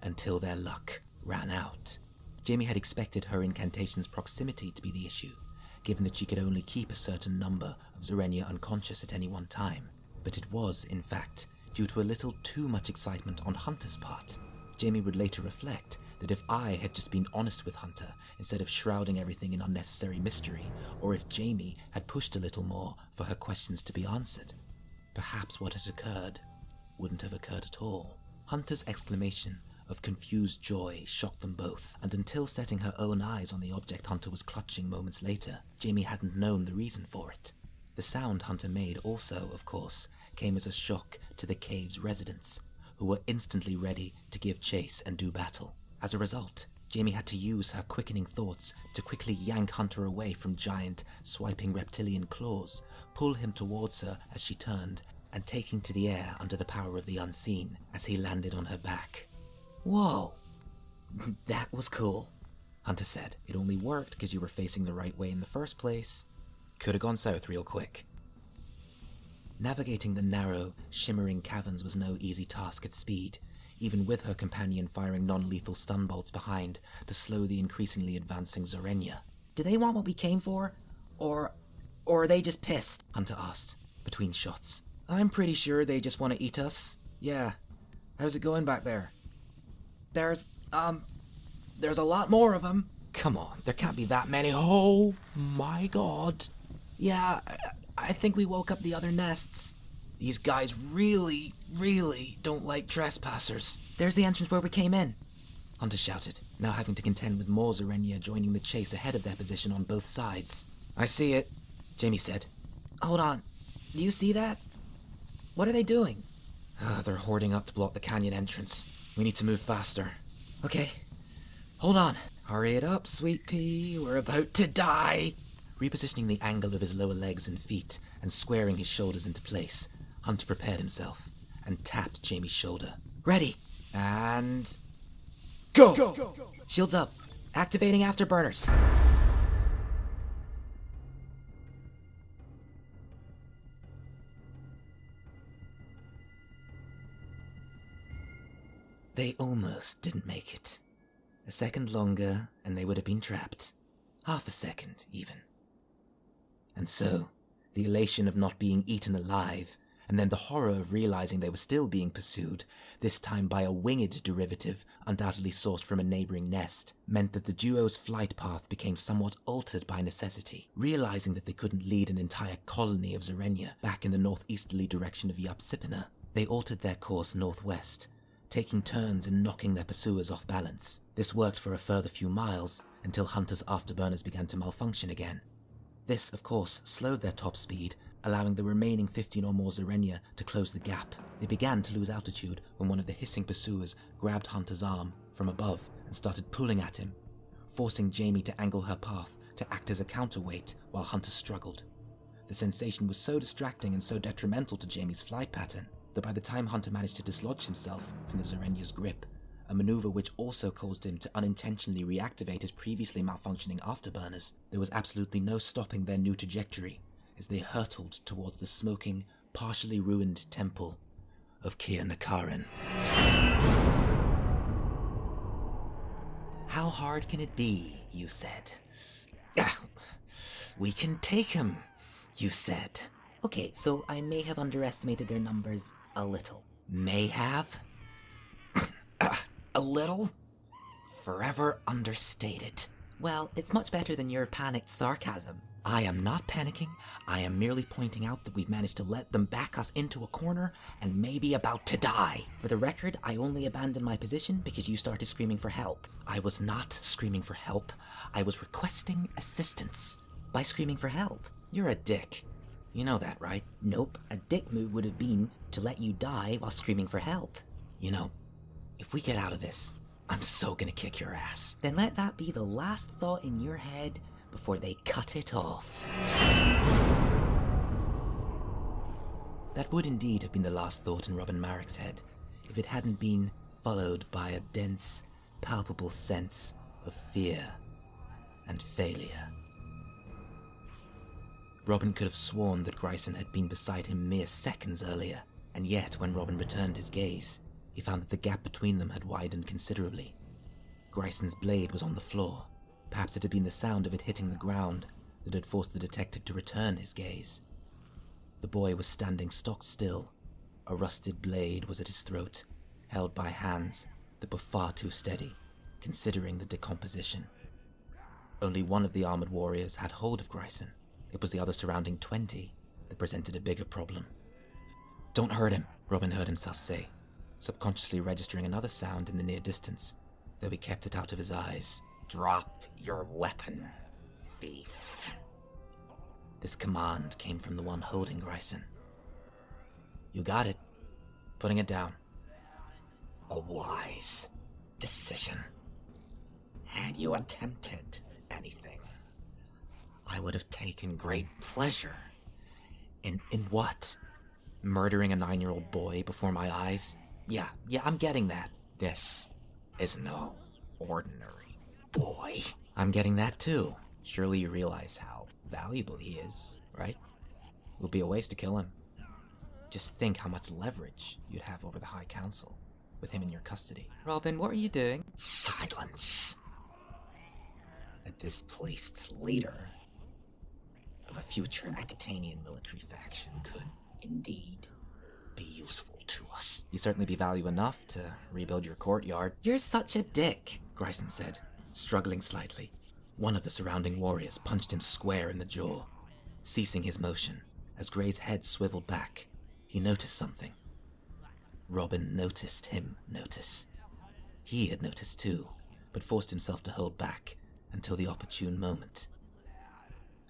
until their luck ran out. Jamie had expected her incantation's proximity to be the issue, given that she could only keep a certain number of Zerenia unconscious at any one time, but it was, in fact, due to a little too much excitement on Hunter's part. Jamie would later reflect that if I had just been honest with Hunter instead of shrouding everything in unnecessary mystery, or if Jamie had pushed a little more for her questions to be answered, perhaps what had occurred wouldn't have occurred at all. Hunter's exclamation of confused joy shocked them both, and until setting her own eyes on the object Hunter was clutching moments later, Jamie hadn't known the reason for it. The sound Hunter made also, of course, came as a shock to the cave's residents, who were instantly ready to give chase and do battle. As a result, Jamie had to use her quickening thoughts to quickly yank Hunter away from giant, swiping reptilian claws, pull him towards her as she turned, and taking to the air under the power of the unseen as he landed on her back. Whoa. That was cool. Hunter said. It only worked because you were facing the right way in the first place. Could have gone south real quick. Navigating the narrow, shimmering caverns was no easy task at speed, even with her companion firing non-lethal stun bolts behind to slow the increasingly advancing Zerenia. Do they want what we came for? Or are they just pissed? Hunter asked, between shots. I'm pretty sure they just want to eat us. Yeah. How's it going back there? There's a lot more of them. Come on, there can't be that many. Oh my god. Yeah, I think we woke up the other nests. These guys really don't like trespassers. There's the entrance where we came in, Hunter shouted, now having to contend with more Zerenia joining the chase ahead of their position on both sides. I see it, Jamie said. Hold on. Do you see that? What are they doing? They're hoarding up to block the canyon entrance. We need to move faster. Okay. Hold on. Hurry it up, sweet pea. We're about to die. Repositioning the angle of his lower legs and feet and squaring his shoulders into place, Hunter prepared himself and tapped Jamie's shoulder. Ready. And... Go! Shields up. Activating afterburners. They almost didn't make it. A second longer, and they would have been trapped. Half a second, even. And so, the elation of not being eaten alive, and then the horror of realizing they were still being pursued, this time by a winged derivative undoubtedly sourced from a neighboring nest, meant that the duo's flight path became somewhat altered by necessity. Realizing that they couldn't lead an entire colony of Zerenia back in the northeasterly direction of Yopsipina, they altered their course northwest, taking turns in knocking their pursuers off balance. This worked for a further few miles, until Hunter's afterburners began to malfunction again. This, of course, slowed their top speed, allowing the remaining 15 or more Zerenia to close the gap. They began to lose altitude when one of the hissing pursuers grabbed Hunter's arm from above and started pulling at him, forcing Jamie to angle her path to act as a counterweight while Hunter struggled. The sensation was so distracting and so detrimental to Jamie's flight pattern that by the time Hunter managed to dislodge himself from the Zerenia's grip, a maneuver which also caused him to unintentionally reactivate his previously malfunctioning afterburners, there was absolutely no stopping their new trajectory as they hurtled towards the smoking, partially ruined temple of Kia Nakarin. How hard can it be, you said? We can take him, you said. Okay, so I may have underestimated their numbers a little. May have? A little? Forever understated. Well, it's much better than your panicked sarcasm. I am not panicking. I am merely pointing out that we've managed to let them back us into a corner and may be about to die. For the record, I only abandoned my position because you started screaming for help. I was not screaming for help. I was requesting assistance. By screaming for help? You're a dick. You know that, right? Nope. A dick move would have been to let you die while screaming for help. You know, if we get out of this, I'm so gonna kick your ass. Then let that be the last thought in your head before they cut it off. That would indeed have been the last thought in Robin Marek's head, if it hadn't been followed by a dense, palpable sense of fear and failure. Robin could have sworn that Greyson had been beside him mere seconds earlier, and yet when Robin returned his gaze, he found that the gap between them had widened considerably. Greyson's blade was on the floor. Perhaps it had been the sound of it hitting the ground that had forced the detective to return his gaze. The boy was standing stock still. A rusted blade was at his throat, held by hands that were far too steady, considering the decomposition. Only one of the armored warriors had hold of Greyson. It was the other surrounding 20 that presented a bigger problem. "Don't hurt him," Robin heard himself say, subconsciously registering another sound in the near distance, though he kept it out of his eyes. "Drop your weapon, thief." This command came from the one holding Greyson. "You got it. Putting it down." A wise decision. Had you attempted anything, I would have taken great pleasure. In what? Murdering a 9-year-old boy before my eyes? Yeah, I'm getting that. This is no ordinary boy. I'm getting that too. Surely you realize how valuable he is, right? It would be a waste to kill him. Just think how much leverage you'd have over the High Council with him in your custody. Robin, what are you doing? Silence. A displaced leader of a future Akhatainia military faction could indeed be useful to us. You'd certainly be value enough to rebuild your courtyard. You're such a dick, Greyson said, struggling slightly. One of the surrounding warriors punched him square in the jaw. ceasing his motion. As Gray's head swiveled back, he noticed something. Robin noticed him notice. He had noticed too, but forced himself to hold back until the opportune moment.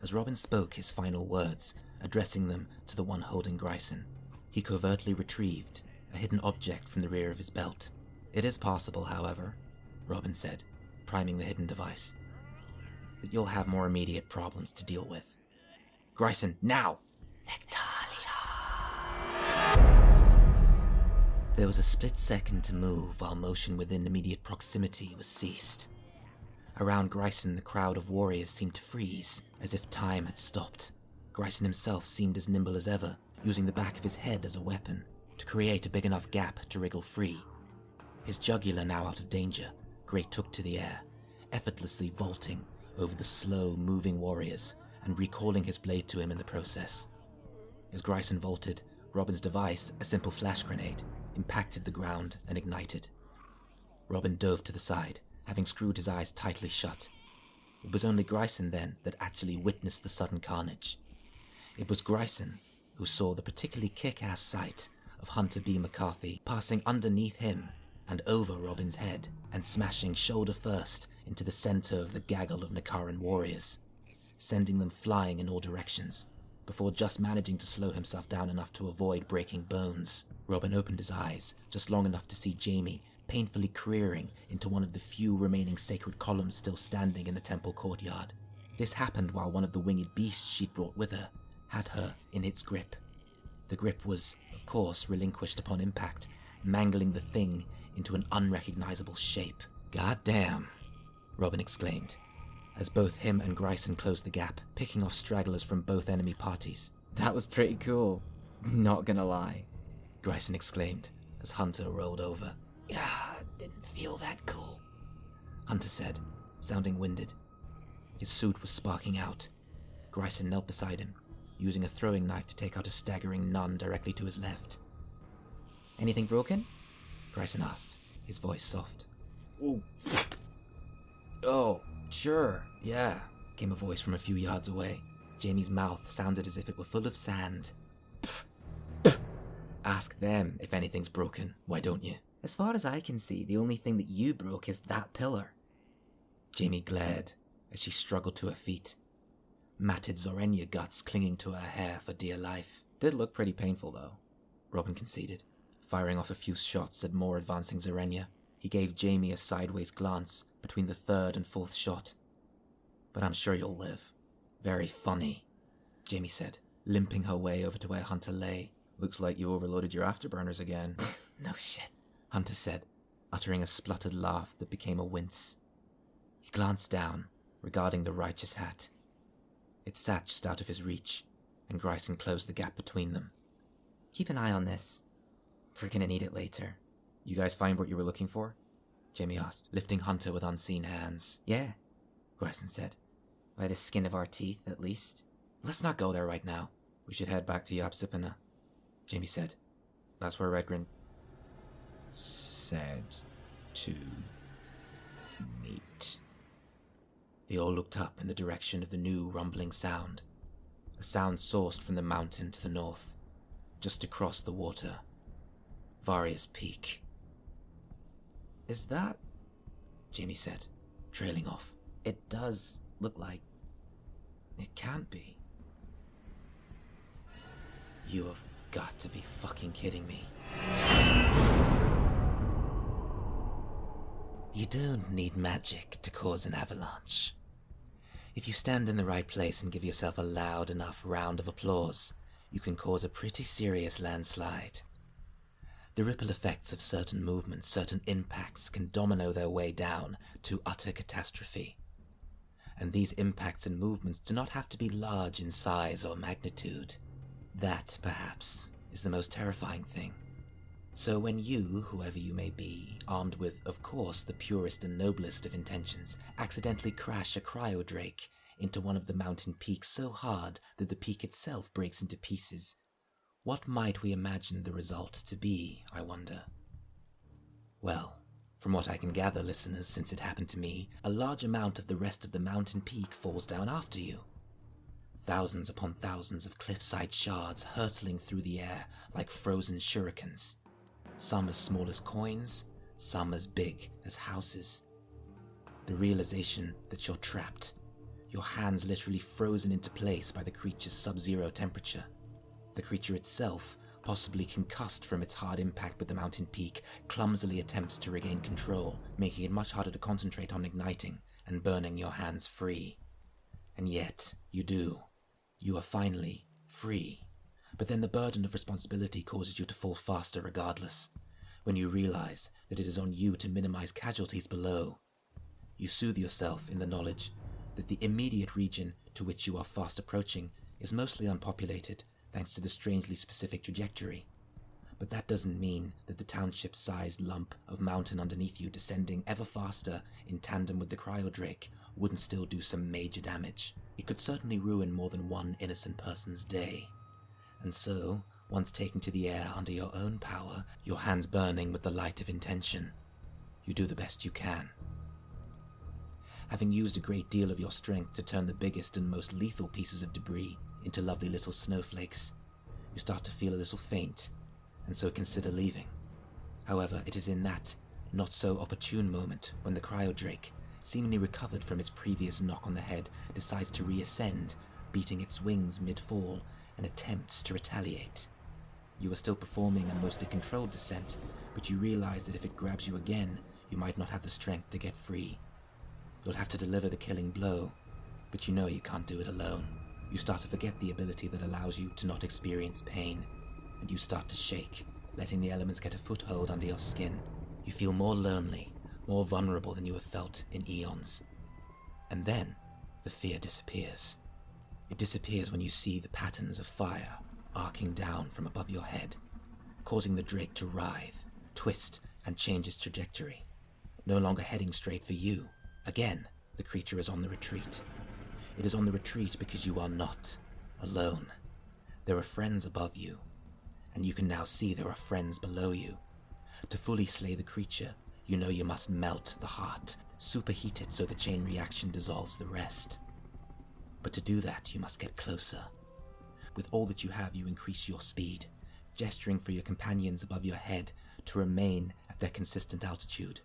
As Robin spoke his final words, addressing them to the one holding Grayson, he covertly retrieved a hidden object from the rear of his belt. "It is possible, however," Robin said, priming the hidden device, "that you'll have more immediate problems to deal with. Grayson, now!" There was a split second to move while motion within immediate proximity was ceased. Around Grayson, the crowd of warriors seemed to freeze, as if time had stopped. Grayson himself seemed as nimble as ever, using the back of his head as a weapon to create a big enough gap to wriggle free. His jugular now out of danger, Gray took to the air, effortlessly vaulting over the slow-moving warriors and recalling his blade to him in the process. As Grayson vaulted, Robin's device, a simple flash grenade, impacted the ground and ignited. Robin dove to the side, having screwed his eyes tightly shut. It was only Grayson then that actually witnessed the sudden carnage. It was Grayson who saw the particularly kick-ass sight of Hunter B. McCarthy passing underneath him and over Robin's head and smashing shoulder first into the center of the gaggle of Nakaran warriors, sending them flying in all directions, before just managing to slow himself down enough to avoid breaking bones. Robin opened his eyes just long enough to see Jamie painfully careering into one of the few remaining sacred columns still standing in the temple courtyard. This happened while one of the winged beasts she'd brought with her had her in its grip. The grip was, of course, relinquished upon impact, mangling the thing into an unrecognizable shape. "God damn," Robin exclaimed, as both him and Grayson closed the gap, picking off stragglers from both enemy parties. "That was pretty cool, not gonna lie," Grayson exclaimed as Hunter rolled over. "Yeah, didn't feel that cool," Hunter said, sounding winded. His suit was sparking out. Grayson knelt beside him, using a throwing knife to take out a staggering nun directly to his left. "Anything broken?" Grayson asked, his voice soft. Ooh. "Oh, sure, yeah," came a voice from a few yards away. Jamie's mouth sounded as if it were full of sand. "Ask them if anything's broken, why don't you?" "As far as I can see, the only thing that you broke is that pillar." Jamie glared as she struggled to her feet, matted Zorenia guts clinging to her hair for dear life. "Did look pretty painful, though," Robin conceded, firing off a few shots at more advancing Zorenia. He gave Jamie a sideways glance between the third and fourth shot. "But I'm sure you'll live. Very funny," Jamie said, limping her way over to where Hunter lay. "Looks like you overloaded your afterburners again." "No shit," Hunter said, uttering a spluttered laugh that became a wince. He glanced down, regarding the righteous hat. It sat just out of his reach, and Grayson closed the gap between them. "Keep an eye on this. We're gonna need it later." "You guys find what you were looking for?" Jamie asked, lifting Hunter with unseen hands. "Yeah, Grayson said. by the skin of our teeth, at least." "Let's not go there right now. We should head back to XVII," Jamie said. "That's where RedGrin said to meet." They all looked up in the direction of the new rumbling sound, a sound sourced from the mountain to the north, just across the water. Various Peak. "Is that..." Jamie said, trailing off. "It does look like..." "It can't be. You have got to be fucking kidding me." You don't need magic to cause an avalanche. If you stand in the right place and give yourself a loud enough round of applause, you can cause a pretty serious landslide. The ripple effects of certain movements, certain impacts, can domino their way down to utter catastrophe. And these impacts and movements do not have to be large in size or magnitude. That, perhaps, is the most terrifying thing. So when you, whoever you may be, armed with, of course, the purest and noblest of intentions, accidentally crash a cryodrake into one of the mountain peaks so hard that the peak itself breaks into pieces, what might we imagine the result to be, I wonder? Well, from what I can gather, listeners, since it happened to me, a large amount of the rest of the mountain peak falls down after you. thousands upon thousands of cliffside shards hurtling through the air like frozen shurikens, some as small as coins, some as big as houses. The realization that you're trapped, your hands literally frozen into place by the creature's sub-zero temperature. The creature itself, possibly concussed from its hard impact with the mountain peak, clumsily attempts to regain control, making it much harder to concentrate on igniting and burning your hands free. And yet, you do. You are finally free. But then the burden of responsibility causes you to fall faster regardless. When you realize that it is on you to minimize casualties below, you soothe yourself in the knowledge that the immediate region to which you are fast approaching is mostly unpopulated thanks to the strangely specific trajectory. But that doesn't mean that the township-sized lump of mountain underneath you descending ever faster in tandem with the cryodrake wouldn't still do some major damage. It could certainly ruin more than one innocent person's day. And so, once taken to the air under your own power, your hands burning with the light of intention, you do the best you can. Having used a great deal of your strength to turn the biggest and most lethal pieces of debris into lovely little snowflakes, you start to feel a little faint, and so consider leaving. However, it is in that not-so-opportune moment when the cryodrake, seemingly recovered from its previous knock on the head, decides to reascend, beating its wings mid-fall, and attempts to retaliate. You are still performing a mostly controlled descent, but you realize that if it grabs you again, you might not have the strength to get free. You'll have to deliver the killing blow, but you know you can't do it alone. You start to forget the ability that allows you to not experience pain, and you start to shake, letting the elements get a foothold under your skin. You feel more lonely, more vulnerable than you have felt in eons. And then, the fear disappears. It disappears when you see the patterns of fire arcing down from above your head, causing the drake to writhe, twist, and change its trajectory. No longer heading straight for you. Again, the creature is on the retreat. It is on the retreat because you are not alone. There are friends above you, and you can now see there are friends below you. To fully slay the creature, you know you must melt the heart, superheat it so the chain reaction dissolves the rest. But to do that, you must get closer. With all that you have, you increase your speed, gesturing for your companions above your head to remain at their consistent altitude.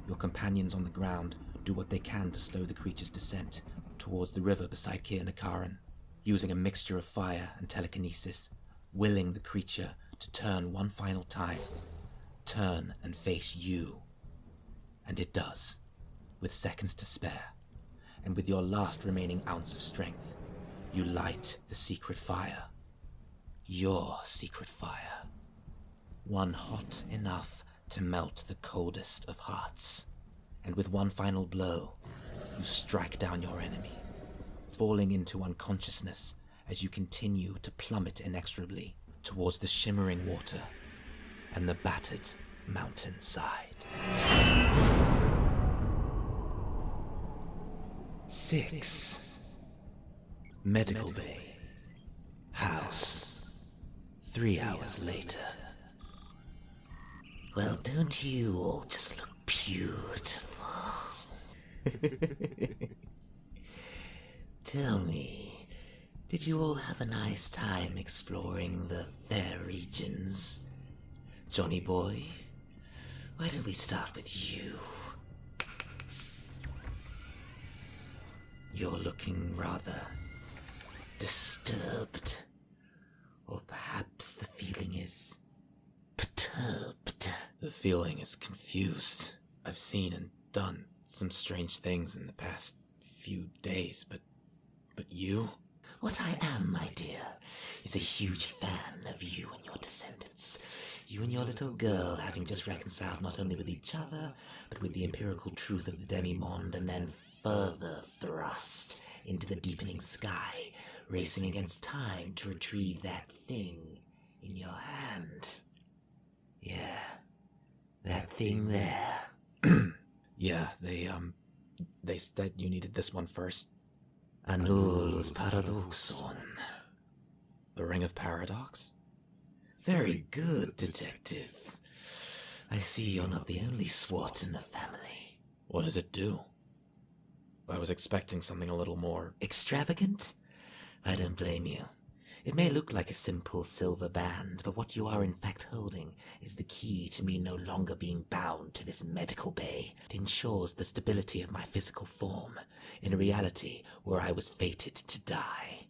Your companions on the ground do what they can to slow the creature's descent towards the river beside Kirnakaran, using a mixture of fire and telekinesis, willing the creature to turn one final time, turn and face you. And it does, with seconds to spare, and with your last remaining ounce of strength, you light the secret fire. Your secret fire. One hot enough to melt the coldest of hearts. And with one final blow, you strike down your enemy, falling into unconsciousness as you continue to plummet inexorably towards the shimmering water and the battered mountainside. 6. Medical Bay. House. 3 hours later. Well, don't you all just look beautiful? Tell me, did you all have a nice time exploring the fair regions? Johnny boy, why don't we start with you? You're looking rather disturbed. Or perhaps the feeling is perturbed. The feeling is confused. I've seen and done some strange things in the past few days, but you? What I am, my dear, is a huge fan of you and your descendants. You and your little girl having just reconciled not only with each other, but with the empirical truth of the demi-monde, and then further thrust into the deepening sky, racing against time to retrieve that thing in your hand. Yeah, that thing there. Yeah, they said you needed this one first. Annulus paradoxon. The Ring of Paradox? Very good, detective. I see you're not the only swot in the family. What does it do? I was expecting something a little more... Extravagant? I don't blame you. It may look like a simple silver band, but what you are in fact holding is the key to me no longer being bound to this medical bay. It ensures the stability of my physical form in a reality where I was fated to die.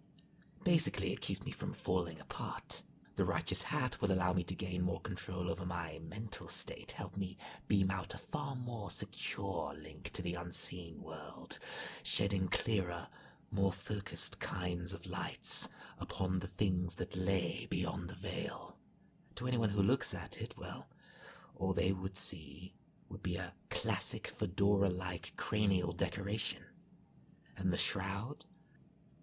Basically, it keeps me from falling apart. The righteous hat will allow me to gain more control over my mental state, help me beam out a far more secure link to the unseen world, shedding clearer, more focused kinds of lights upon the things that lay beyond the veil. To anyone who looks at it, well, all they would see would be a classic fedora-like cranial decoration. And the shroud?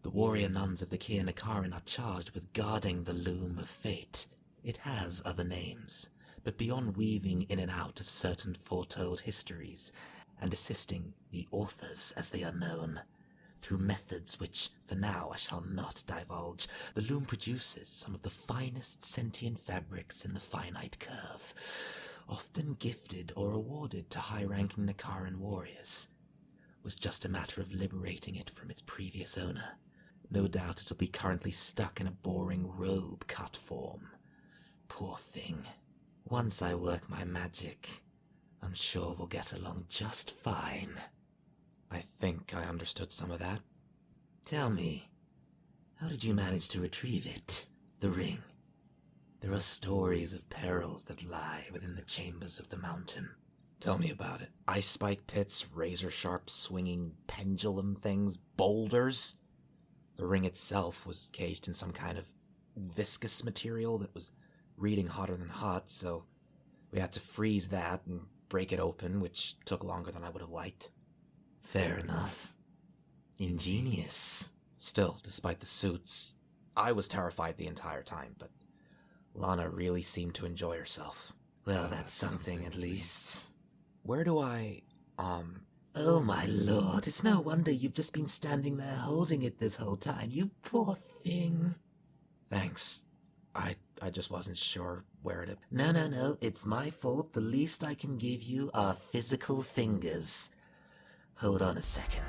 The warrior nuns of the Kianakaran are charged with guarding the loom of fate. It has other names, but beyond weaving in and out of certain foretold histories and assisting the authors as they are known, through methods which, for now, I shall not divulge, the loom produces some of the finest sentient fabrics in the finite curve, often gifted or awarded to high-ranking Nakaran warriors. It was just a matter of liberating it from its previous owner. No doubt it'll be currently stuck in a boring robe-cut form. Poor thing. Once I work my magic, I'm sure we'll get along just fine. I think I understood some of that. Tell me, how did you manage to retrieve it, the ring? There are stories of perils that lie within the chambers of the mountain. Tell me about it. Ice spike pits, razor-sharp swinging pendulum things, boulders. The ring itself was caged in some kind of viscous material that was reading hotter than hot, so we had to freeze that and break it open, which took longer than I would have liked. Fair enough. Ingenious. Still, despite the suits, I was terrified the entire time, but Lana really seemed to enjoy herself. Well, that's something at least. Where do I, Oh my lord, it's no wonder you've just been standing there holding it this whole time, you poor thing. Thanks. I just wasn't sure where to... No, it's my fault. The least I can give you are physical fingers. Hold on a second.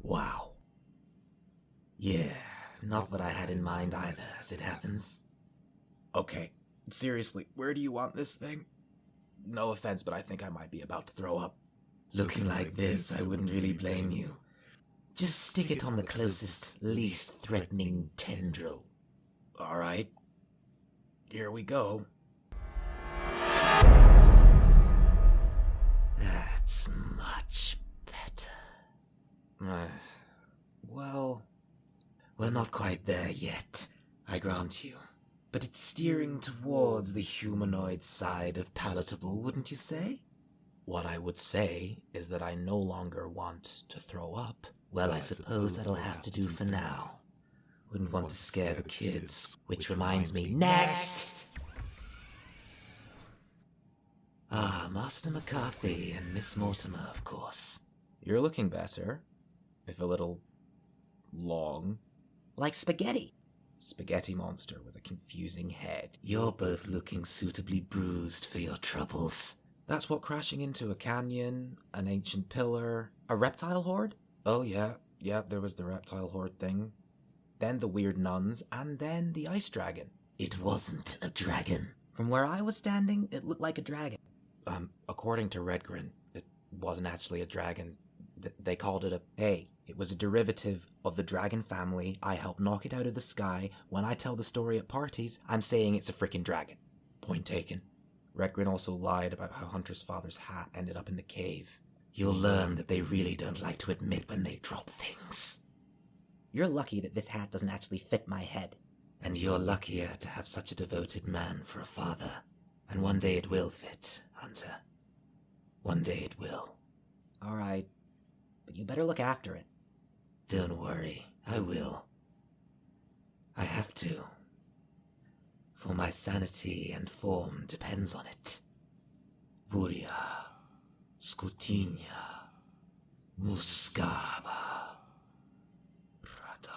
Wow. Yeah, not what I had in mind either, as it happens. Okay, seriously, where do you want this thing? No offense, but I think I might be about to throw up. Looking like this, I wouldn't really blame you. Just stick it on the closest, least threatening tendril. All right. Here we go. That's much better. Well, we're not quite there yet, I grant you. But it's steering towards the humanoid side of palatable, wouldn't you say? what I would say is that I no longer want to throw up. Well, I suppose that'll have to do for now. Wouldn't want to scare the kids, which reminds me, next! Ah, Master McCarthy and Miss Mortimer, of course. You're looking better, if a little long. Like spaghetti. Spaghetti monster with a confusing head. You're both looking suitably bruised for your troubles. That's what crashing into a canyon, an ancient pillar, a reptile horde? Oh yeah, there was the reptile horde thing. Then the weird nuns, and then the ice dragon. It wasn't a dragon. From where I was standing, it looked like a dragon. According to RedGrin, it wasn't actually a dragon. They called it it was a derivative of the dragon family. I helped knock it out of the sky. When I tell the story at parties, I'm saying it's a freaking dragon. Point taken. RedGrin also lied about how Hunter's father's hat ended up in the cave. You'll learn that they really don't like to admit when they drop things. You're lucky that this hat doesn't actually fit my head. And you're luckier to have such a devoted man for a father. And one day it will fit, Hunter. One day it will. All right, but you better look after it. Don't worry, I will. I have to. For my sanity and form depends on it. Vuria, Scutinia, Muscaba, Rata.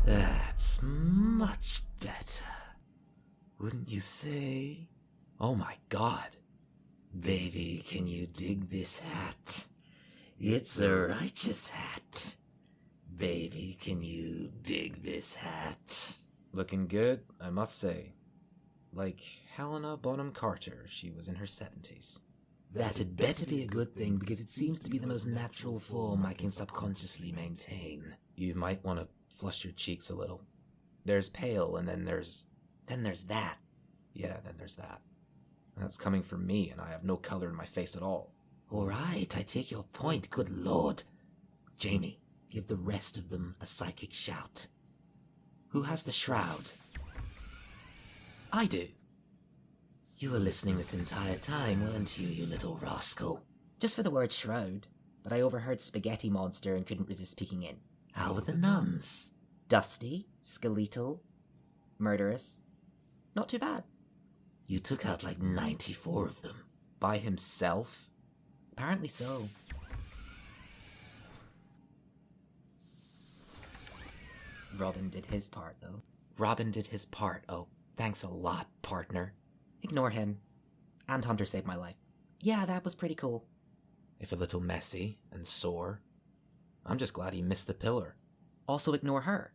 That's much better, wouldn't you say? Oh my god. Baby, can you dig this hat? It's a righteous hat. Baby, can you dig this hat? Looking good, I must say. Like Helena Bonham Carter, she was in her 70s. That had better be a good thing, because it seems to be the most natural form I can subconsciously maintain. You might want to flush your cheeks a little. There's pale, and then there's that. Yeah, then there's that. That's coming from me, and I have no color in my face at all. All right, I take your point, good lord. Jamie, give the rest of them a psychic shout. Who has the shroud? I do. You were listening this entire time, weren't you, you little rascal? Just for the word shroud, but I overheard spaghetti monster and couldn't resist peeking in. How were the nuns? Dusty, skeletal, murderous. Not too bad. You took out like 94 of them. By himself? Apparently so. Robin did his part, though. Robin did his part. Oh, thanks a lot, partner. Ignore him. And Hunter saved my life. Yeah, that was pretty cool. If a little messy and sore, I'm just glad he missed the pillar. Also ignore her.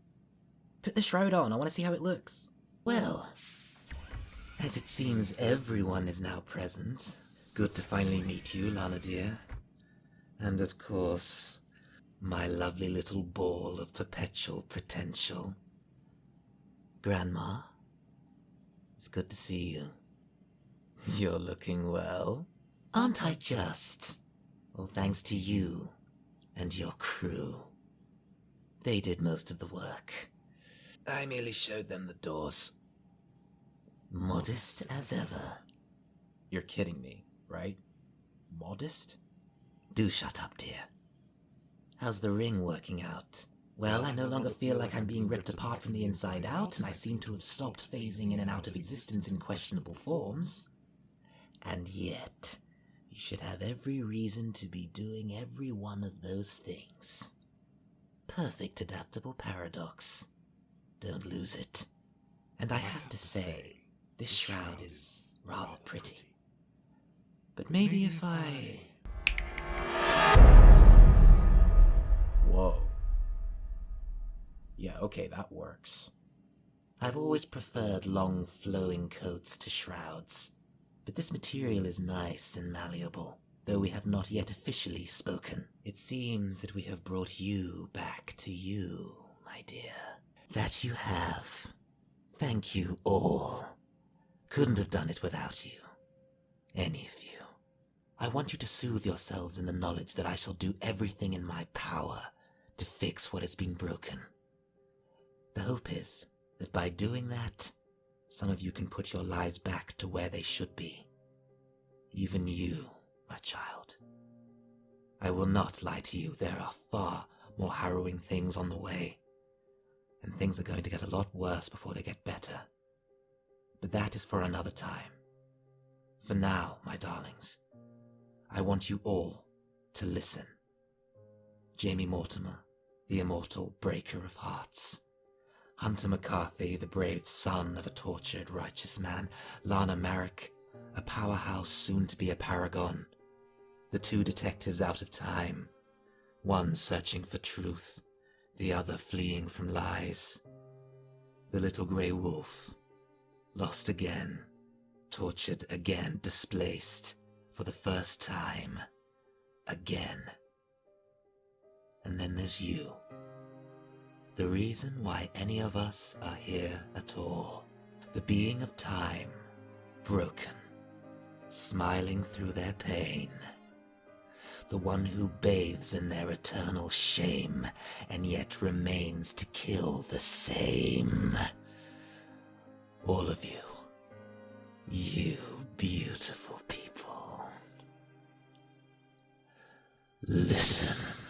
Put the shroud on, I want to see how it looks. Well, as it seems everyone is now present, good to finally meet you, Lana dear. And of course, my lovely little ball of perpetual potential. Grandma, it's good to see you. You're looking well. Aren't I just? Well, thanks to you and your crew. They did most of the work. I merely showed them the doors. Modest as ever. You're kidding me, right? Modest? Do shut up, dear. How's the ring working out? Well, I no longer feel like I'm being ripped apart from the inside out, and I seem to have stopped phasing in and out of existence in questionable forms. And yet, you should have every reason to be doing every one of those things. Perfect adaptable paradox. Don't lose it. And I have to say, this shroud is rather pretty. But maybe if I... Whoa. Yeah, okay, that works. I've always preferred long flowing coats to shrouds. But this material is nice and malleable, though we have not yet officially spoken. It seems that we have brought you back to you, my dear. That you have. Thank you all. Couldn't have done it without you. Any of you. I want you to soothe yourselves in the knowledge that I shall do everything in my power to fix what has been broken. The hope is that by doing that, some of you can put your lives back to where they should be. Even you, my child. I will not lie to you, there are far more harrowing things on the way. And things are going to get a lot worse before they get better. But that is for another time. For now, my darlings, I want you all to listen. Jamie Mortima, the immortal breaker of hearts. Hunter McCarthy, the brave son of a tortured righteous man. Lana Marek, a powerhouse soon to be a paragon. The two detectives out of time, one searching for truth, the other fleeing from lies. The little grey wolf, lost again, tortured again, displaced for the first time, again. And then there's you. The reason why any of us are here at all. The being of time, broken, smiling through their pain. The one who bathes in their eternal shame, and yet remains to kill the same. All of you. You beautiful people. Listen.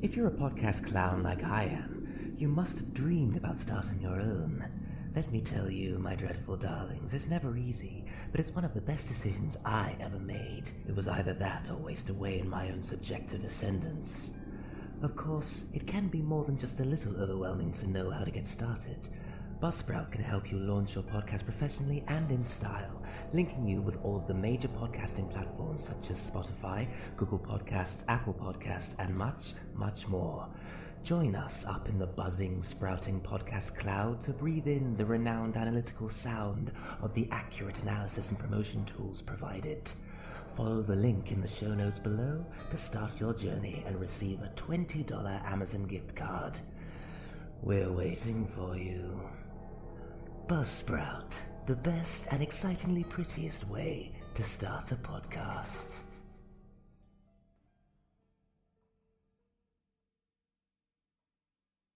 If you're a podcast clown like I am, you must have dreamed about starting your own. Let me tell you, my dreadful darlings, it's never easy, but it's one of the best decisions I ever made. It was either that or waste away in my own subjective ascendance. Of course, it can be more than just a little overwhelming to know how to get started. Buzzsprout can help you launch your podcast professionally and in style, linking you with all of the major podcasting platforms such as Spotify, Google Podcasts, Apple Podcasts, and much, much more. Join us up in the buzzing, sprouting podcast cloud to breathe in the renowned analytical sound of the accurate analysis and promotion tools provided. Follow the link in the show notes below to start your journey and receive a $20 Amazon gift card. We're waiting for you. Buzzsprout, the best and excitingly prettiest way to start a podcast.